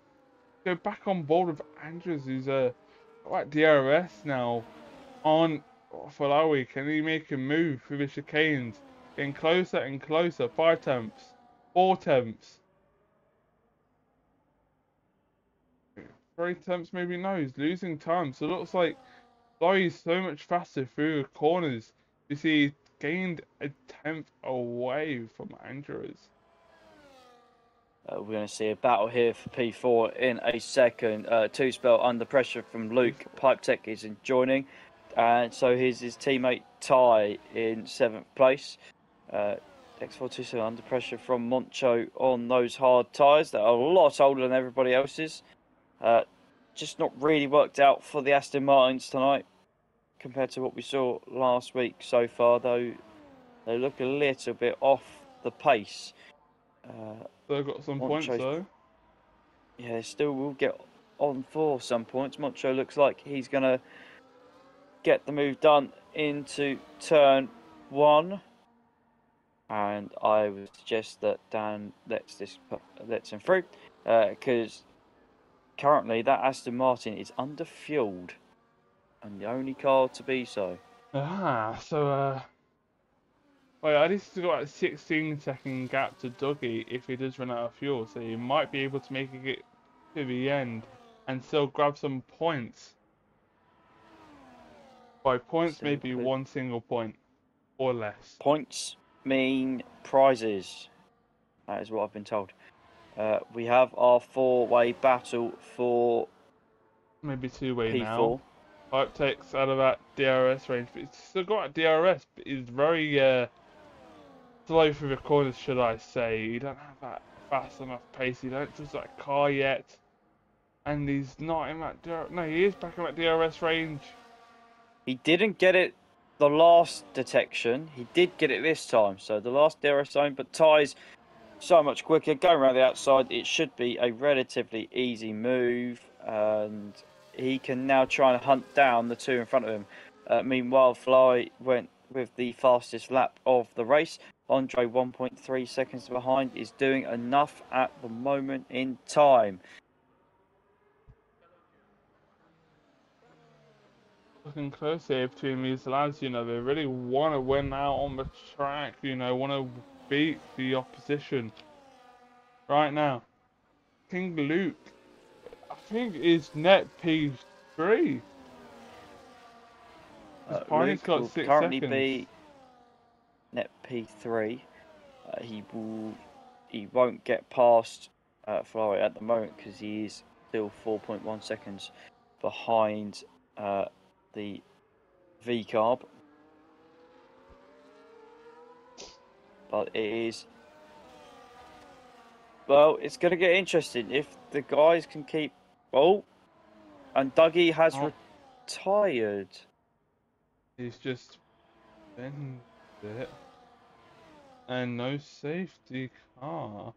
Go back on board with Andrews, who's got that DRS now on Ferrari. Can he make a move through the chicanes? Getting closer and closer. 5 tenths. 4 tenths. 3 tenths, maybe. No, he's losing time. So it looks like Ferrari's so much faster through the corners. You see, he gained a tenth away from Andrews. We're going to see a battle here for P4 in a second. 2 spell under pressure from Luke. Pipe Tech is joining. And so here's his teammate Ty in 7th place. X427 under pressure from Moncho on those hard tyres that are a lot older than everybody else's. Just not really worked out for the Aston Martins tonight compared to what we saw last week so far, though they look a little bit off the pace. They've got some points though. Yeah, they still will get on for some points. Moncho looks like he's going to get the move done into turn 1. And I would suggest that Dan lets him through, because currently that Aston Martin is under-fueled, and the only car to be so. Well, at least he's got a 16-second gap to Dougie if he does run out of fuel, so he might be able to make it to the end and still grab some points. By points, maybe 1 single point or less. Points mean prizes. That is what I've been told. We have our 4-way battle for maybe 2-way P4. now. Pipe takes out of that DRS range, but he's still got a DRS, but he's very slow through the corners, should I say. You don't have that fast enough pace. You don't trust that car yet. And he's not in that no, he is back in that DRS range. He didn't get it the last detection. He did get it this time. So the last DRS zone, but Ty's so much quicker. Going around the outside, it should be a relatively easy move. And he can now try and hunt down the two in front of him. Meanwhile, Fly went with the fastest lap of the race. Andre, 1.3 seconds behind, is doing enough at the moment in time. Looking close here between these lads, you know, they really want to win out on the track, you know, want to beat the opposition. Right now, King Luke, I think, is net P3. Luke got will 6 currently seconds. be net P3. He won't get past Ferrari at the moment because he is still 4.1 seconds behind the V carb. But it is, well, it's going to get interesting if the guys can keep. Oh, and Dougie has retired. He's just bent it. And no safety car.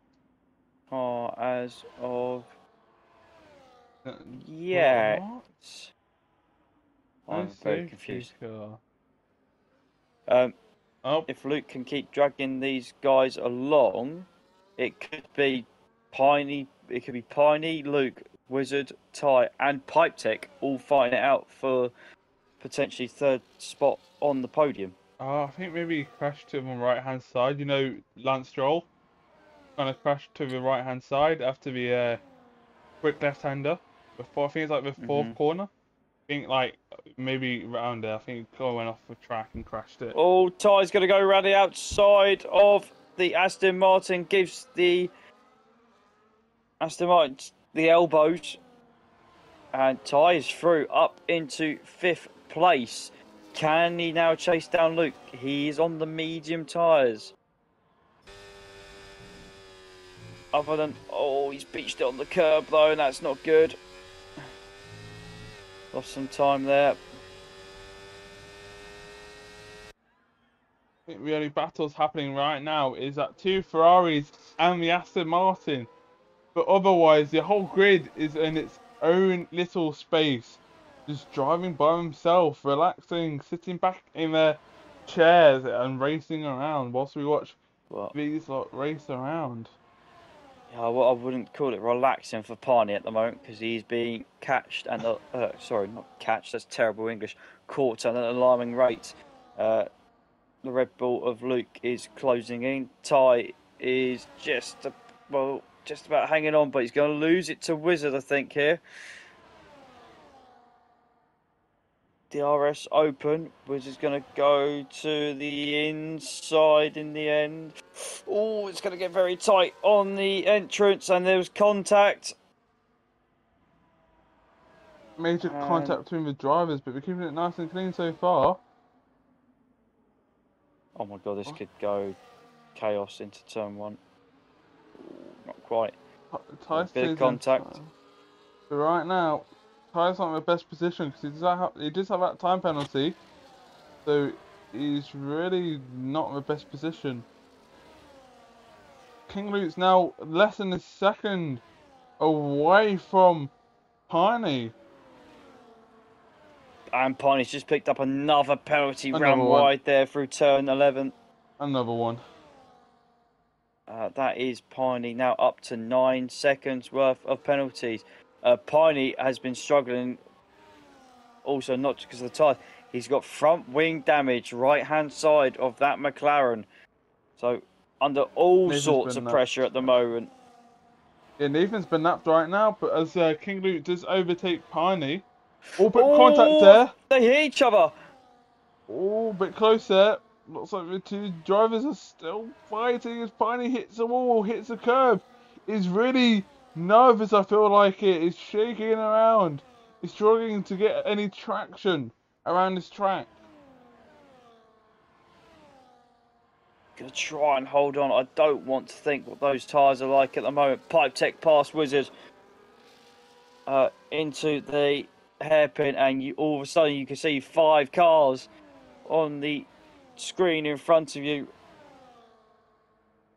As of yeah. What? I'm No very safety confused. car. Oh. If Luke can keep dragging these guys along, it could be Piney. It could be Piney, Luke, Wizard, Ty, and Pipe Tech all fighting it out for potentially third spot on the podium. I think maybe he crashed to him on the right hand side. You know, Lance Stroll kind of crashed to the right hand side after the quick left hander. Before, I think it's like the fourth corner. I think like maybe around there. I think he went off the track and crashed it. Oh, Ty's going to go around the outside of the Aston Martin. Gives the Aston Martin the elbows. And Ty is through up into 5th place. Can he now chase down Luke? He is on the medium tyres. Other than, oh, he's beached it on the curb though, and that's not good. Lost some time there. I think the only battles happening right now is that 2 Ferraris and the Aston Martin. But otherwise, the whole grid is in its own little space. Just driving by himself, relaxing, sitting back in their chairs and racing around whilst we watch these lot race around. Yeah, well, I wouldn't call it relaxing for Piney at the moment because he's being catched and sorry, not catched. That's terrible English. Caught at an alarming rate. The Red Bull of Luke is closing in. Ty is just about hanging on, but he's going to lose it to Wizard, I think, here. DRS open. Wizard's going to go to the inside in the end. Oh, it's going to get very tight on the entrance, and there was contact. Major contact between the drivers, but we're keeping it nice and clean so far. Oh my god, this could go chaos into turn 1. Ooh, not quite. Bit of contact. But right now, Ty's not in the best position because he does have that time penalty, so he's really not in the best position. King Luke's now less than a second away from Piney. And Piney's just picked up another penalty round wide there through turn 11. Another one. That is Piney now up to 9 seconds worth of penalties. Piney has been struggling also not just because of the tyre. He's got front wing damage right hand side of that McLaren. So under all sorts of pressure at the moment. Yeah, Nathan's been napped right now, but as King Luke does overtake Piney. Oh, bit contact there. They hit each other. Oh, bit close there. Looks like the two drivers are still fighting as Piney hits the wall, hits the curb. He's really nervous, I feel like it. He's shaking around. He's struggling to get any traction around this track. going to try and hold on. I don't want to think what those tyres are like at the moment. Pipe Tech past Wizard into the hairpin, and all of a sudden you can see 5 cars on the screen in front of you,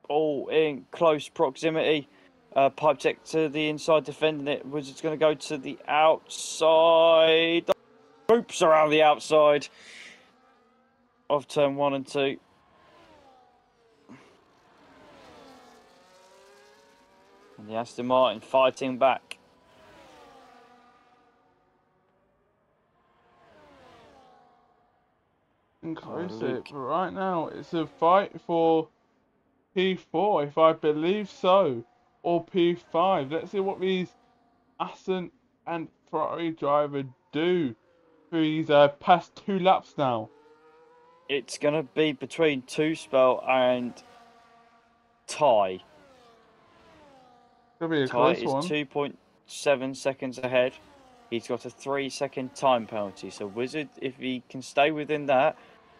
all in close proximity. Pipe Tech to the inside defending it. Wizard's going to go to the outside. Oops, around the outside of turn 1 and 2. And the Aston Martin fighting back. Close it. Luke. But right now, it's a fight for P4, if I believe so, or P5. Let's see what these Aston and Ferrari driver do for these past 2 laps now. It's going to be between Two Spell and Ty. Gonna be a Ty close is one. 2.7 seconds ahead. He's got a 3-second time penalty. So Wizard, if he can stay within that,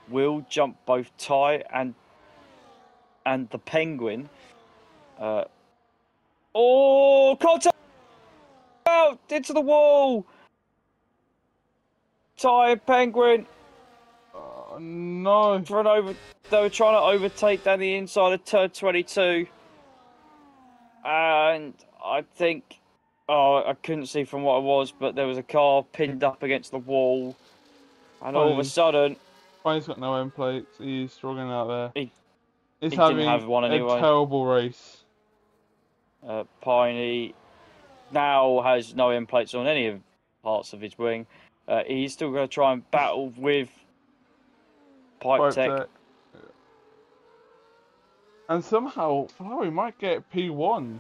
will jump both Ty and the Penguin. Contact out into the wall. Ty and Penguin No. run over. They were trying to overtake down the inside of turn 22, and I think, I couldn't see from what it was, but there was a car pinned up against the wall, and all of a sudden, He's got no end plates. He's struggling out there. He's he having didn't have one anyway. a terrible race. Piney now has no end plates on any of parts of his wing. He's still going to try and battle with Pipe Tech. And somehow Ferrari might get P1.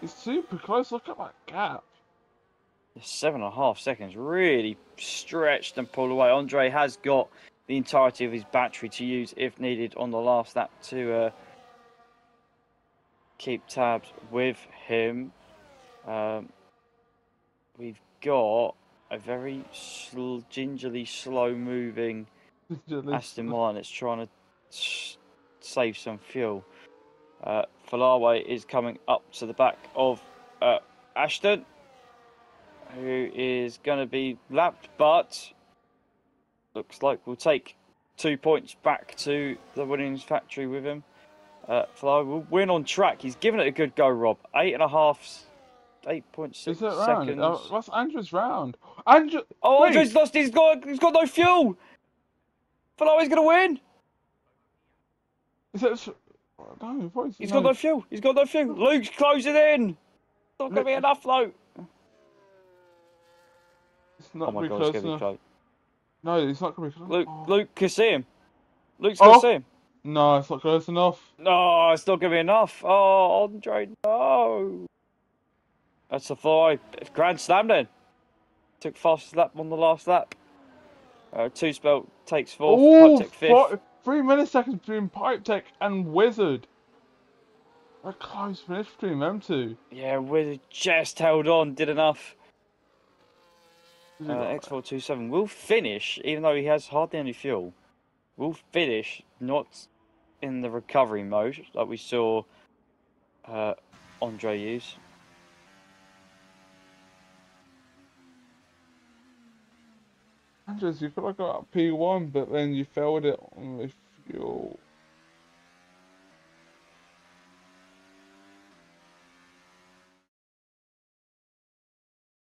It's super close. Look at that gap. 7.5 seconds, really stretched and pulled away. Andre has got the entirety of his battery to use if needed on the last lap to keep tabs with him. We've got a very gingerly slow moving Aston Martin that's trying to save some fuel. Falawe is coming up to the back of Ashton, who is going to be lapped, but looks like we'll take 2 points back to the winnings factory with him. Falawe will win on track. He's given it a good go, Rob. 8.6 Is it seconds. round? What's Andrew's round? Andrew. Oh, wait. Andrew's lost. He's got no fuel. Falawe's going to win. Is it? No, He's got no fuel. He's got no fuel. Luke's closing in. It's not going to be enough, though. It's not Oh my God, it's going to be close. No, it's not going to be close. Luke can see him. Luke's going to see him. No, it's not close enough. No, it's not going to be enough. Oh, Andre, no. That's a fly. Grand slam then. Took fastest lap on the last lap. Two Spell takes fourth. Oh, Pipe Tech fifth. 3 milliseconds between Pipe Tech and Wizard. A close finish between them two. Yeah, Wizard just held on, did enough. X427 will finish, even though he has hardly any fuel. Will finish not in the recovery mode like we saw Andre use. Andrews, you could have got P1, but then you failed it on the fuel.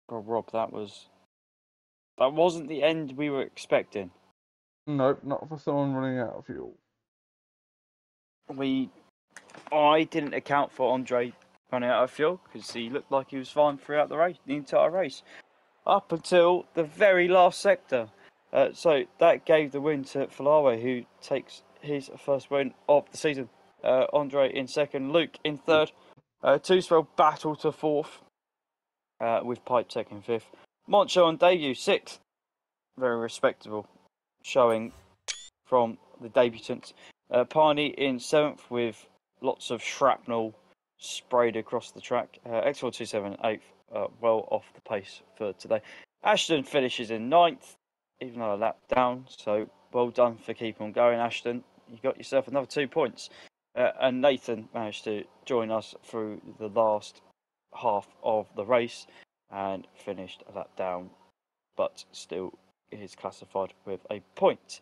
Oh, Rob, that wasn't the end we were expecting. Nope, not for someone running out of fuel. I didn't account for Andre running out of fuel because he looked like he was fine throughout the entire race, up until the very last sector. So that gave the win to Falawe, who takes his first win of the season. Andre in second, Luke in third. Two Spell battle to fourth, with Pipe Tech in fifth. Moncho on debut sixth. Very respectable showing from the debutants. Piney in seventh with lots of shrapnel sprayed across the track. X427 eighth, well off the pace for today. Ashton finishes in ninth, even though a lap down, so well done for keeping on going, Ashton. you got yourself another 2 points. And Nathan managed to join us through the last half of the race and finished a lap down, but still is classified with a point.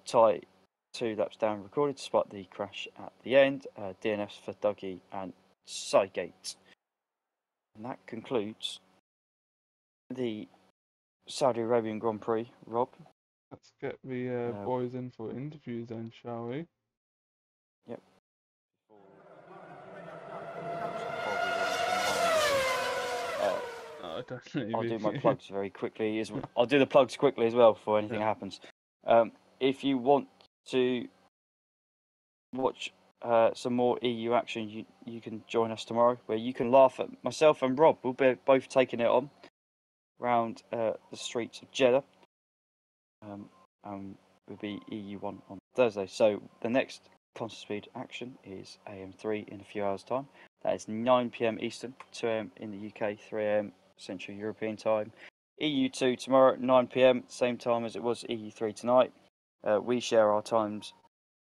Ty 2 laps down recorded despite the crash at the end. DNFs for Dougie and Sygate. And that concludes the Saudi Arabian Grand Prix, Rob. Let's get the boys in for interviews then, shall we? Yep. Definitely. I'll do my plugs very quickly as well. I'll do the plugs quickly as well before anything happens. If you want to watch some more EU action, you can join us tomorrow, where you can laugh at myself and Rob. We'll be both taking it on around the streets of Jeddah. Will be EU1 on Thursday. So the next Constant Speed action is AM3 in a few hours' time. That is 9 PM Eastern, 2 AM in the UK, 3 AM Central European time. EU2 tomorrow at 9 PM, same time as it was EU3 tonight. We share our times,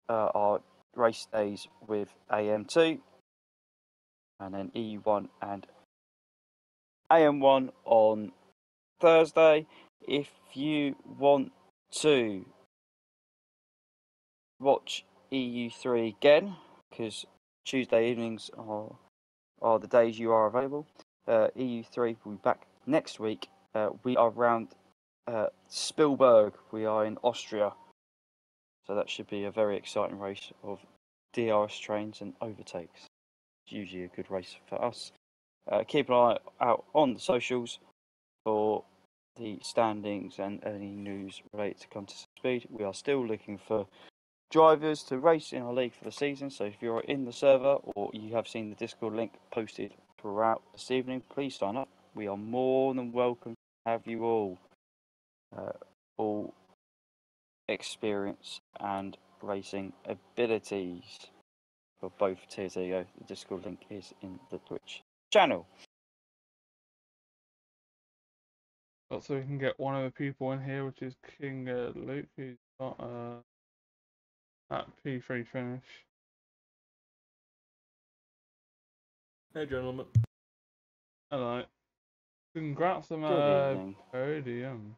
our race days with AM2, and then EU1 and AM1 on Thursday. If you want to watch EU3 again, because Tuesday evenings are the days you are available, EU3 will be back next week. We are around Spielberg. We are in Austria. So that should be a very exciting race of DRS trains and overtakes. It's usually a good race for us. Keep an eye out on the socials for the standings and any news related to Constant Speed. We are still looking for drivers to race in our league for the season. So if you're in the server or you have seen the Discord link posted throughout this evening, please sign up. We are more than welcome to have you all experience and racing abilities for both tiers. There you go. The Discord link is in the Twitch channel. Also, we can get one of the people in here, which is King Luke, who's got that P3 finish. Hey, gentlemen. Hello. Congrats on Good podium.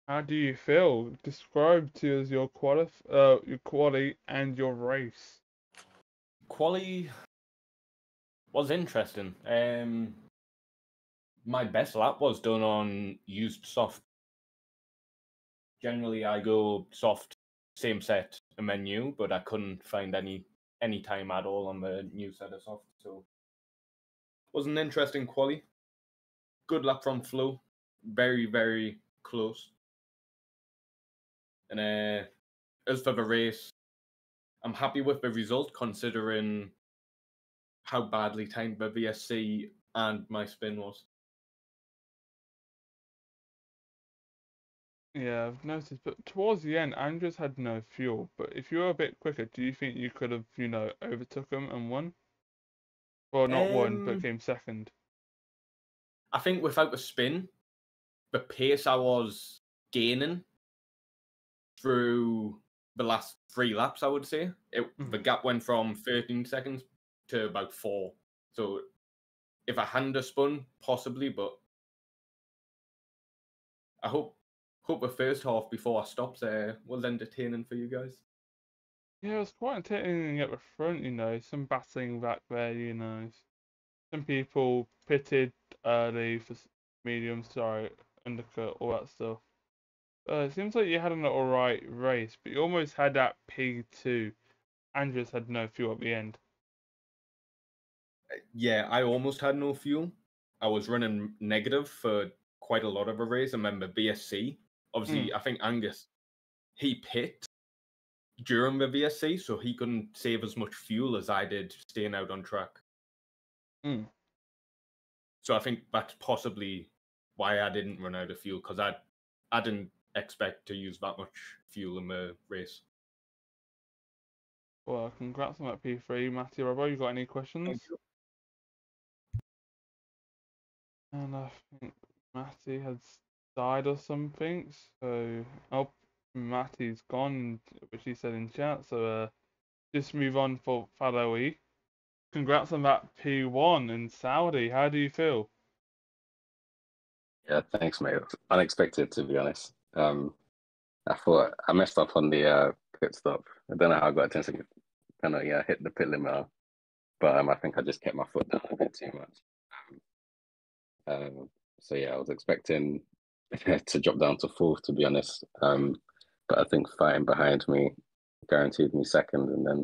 How do you feel? Describe to us your quali and your race. Quali was interesting. My best lap was done on used soft. Generally, I go soft, same set, and then new, but I couldn't find any time at all on the new set of soft. So, was an interesting quali. Good lap from Flo. Very, very close. And as for the race, I'm happy with the result considering how badly timed the VSC and my spin was. Yeah, I've noticed, but towards the end, Andrews had no fuel. But if you were a bit quicker, do you think you could have, overtook him and won? Well, not won, but came second. I think without the spin, the pace I was gaining through the last 3 laps, I would say, the gap went from 13 seconds to about 4. So if I hadn't have spun, possibly, but I hope the first half before I stopped there was entertaining for you guys. Yeah, it was quite entertaining at the front, some battling back there, Some people pitted early for medium, undercut, all that stuff. It seems like you had an alright race, but you almost had that P2. Andrews had no fuel at the end. Yeah, I almost had no fuel. I was running negative for quite a lot of a race. I remember BSC. Obviously, I think Angus, he pit during the VSC, so he couldn't save as much fuel as I did staying out on track. So I think that's possibly why I didn't run out of fuel, because I didn't expect to use that much fuel in the race. Well, congrats on that P3. Matty, Robbo, you got any questions? And I think Matty has died or something, so... Oh, Matty's gone, which he said in chat. So just move on for Falawi. Congrats on that P1 in Saudi. How do you feel? Yeah, thanks, mate. It was unexpected, to be honest. I thought I messed up on the pit stop. I don't know how I got a 10-second penalty. I hit the pit limiter, but I think I just kept my foot down a bit too much. So yeah, I was expecting to drop down to fourth, to be honest. But I think fighting behind me guaranteed me second, and then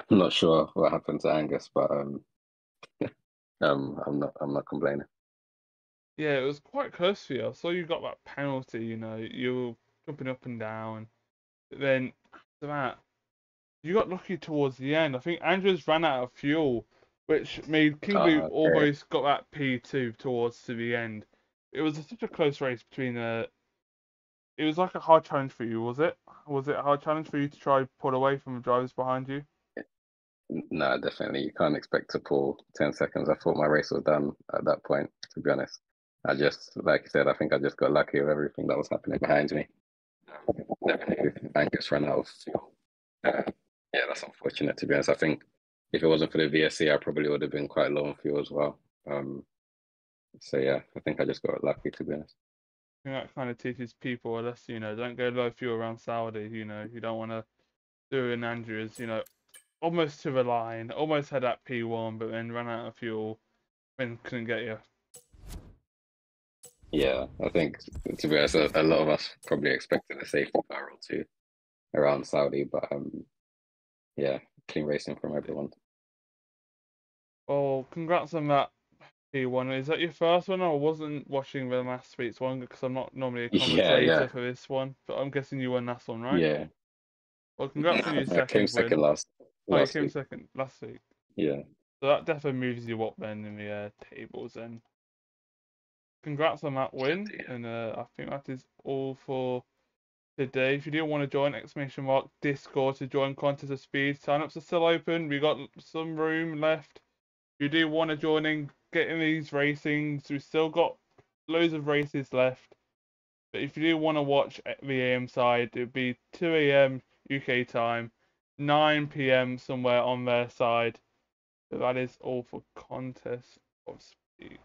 I'm not sure what happened to Angus, but I'm not complaining. Yeah, it was quite close for you. I saw you got that penalty, you were jumping up and down. But then after that, you got lucky towards the end. I think Andrews ran out of fuel, which made Kingsley Okay. almost got that P2 towards to the end. It was such a close race between it was like a hard challenge for you, was it? Was it a hard challenge for you to try pull away from the drivers behind you? No, definitely. You can't expect to pull 10 seconds. I thought my race was done at that point, to be honest. I just, like you said, I think I just got lucky with everything that was happening behind me. Definitely, Angus ran out of fuel. Yeah, that's unfortunate, to be honest. I think if it wasn't for the VSC, I probably would have been quite low on fuel as well. So yeah, I think I just got lucky, to be honest. I think that kind of teaches people a lesson, don't go low fuel around Saudi, you don't want to do an Andrews, almost to the line, almost had that P1, but then ran out of fuel, then couldn't get you. Yeah, I think, to be honest, a lot of us probably expected a safety car or two around Saudi, but yeah, clean racing from everyone. Well, congrats on that P1. Is that your first one? I wasn't watching the last week's one because I'm not normally a Yeah, commentator yeah, for this one, but I'm guessing you won last one, right? yeah. Well, congrats on your I came second second win. Oh, you last came week. second last week. Yeah. So that definitely moves you up then in the tables then. Congrats on that win, Yeah. and I think that is all for today. If you do want to join, Discord to join Contest of Speed, sign-ups are still open. We got some room left. If you do want to join in, get in these racings, we've still got loads of races left. But if you do want to watch the AM side, it would be 2 a.m. UK time, 9 p.m. somewhere on their side. So that is all for Contest of Speed.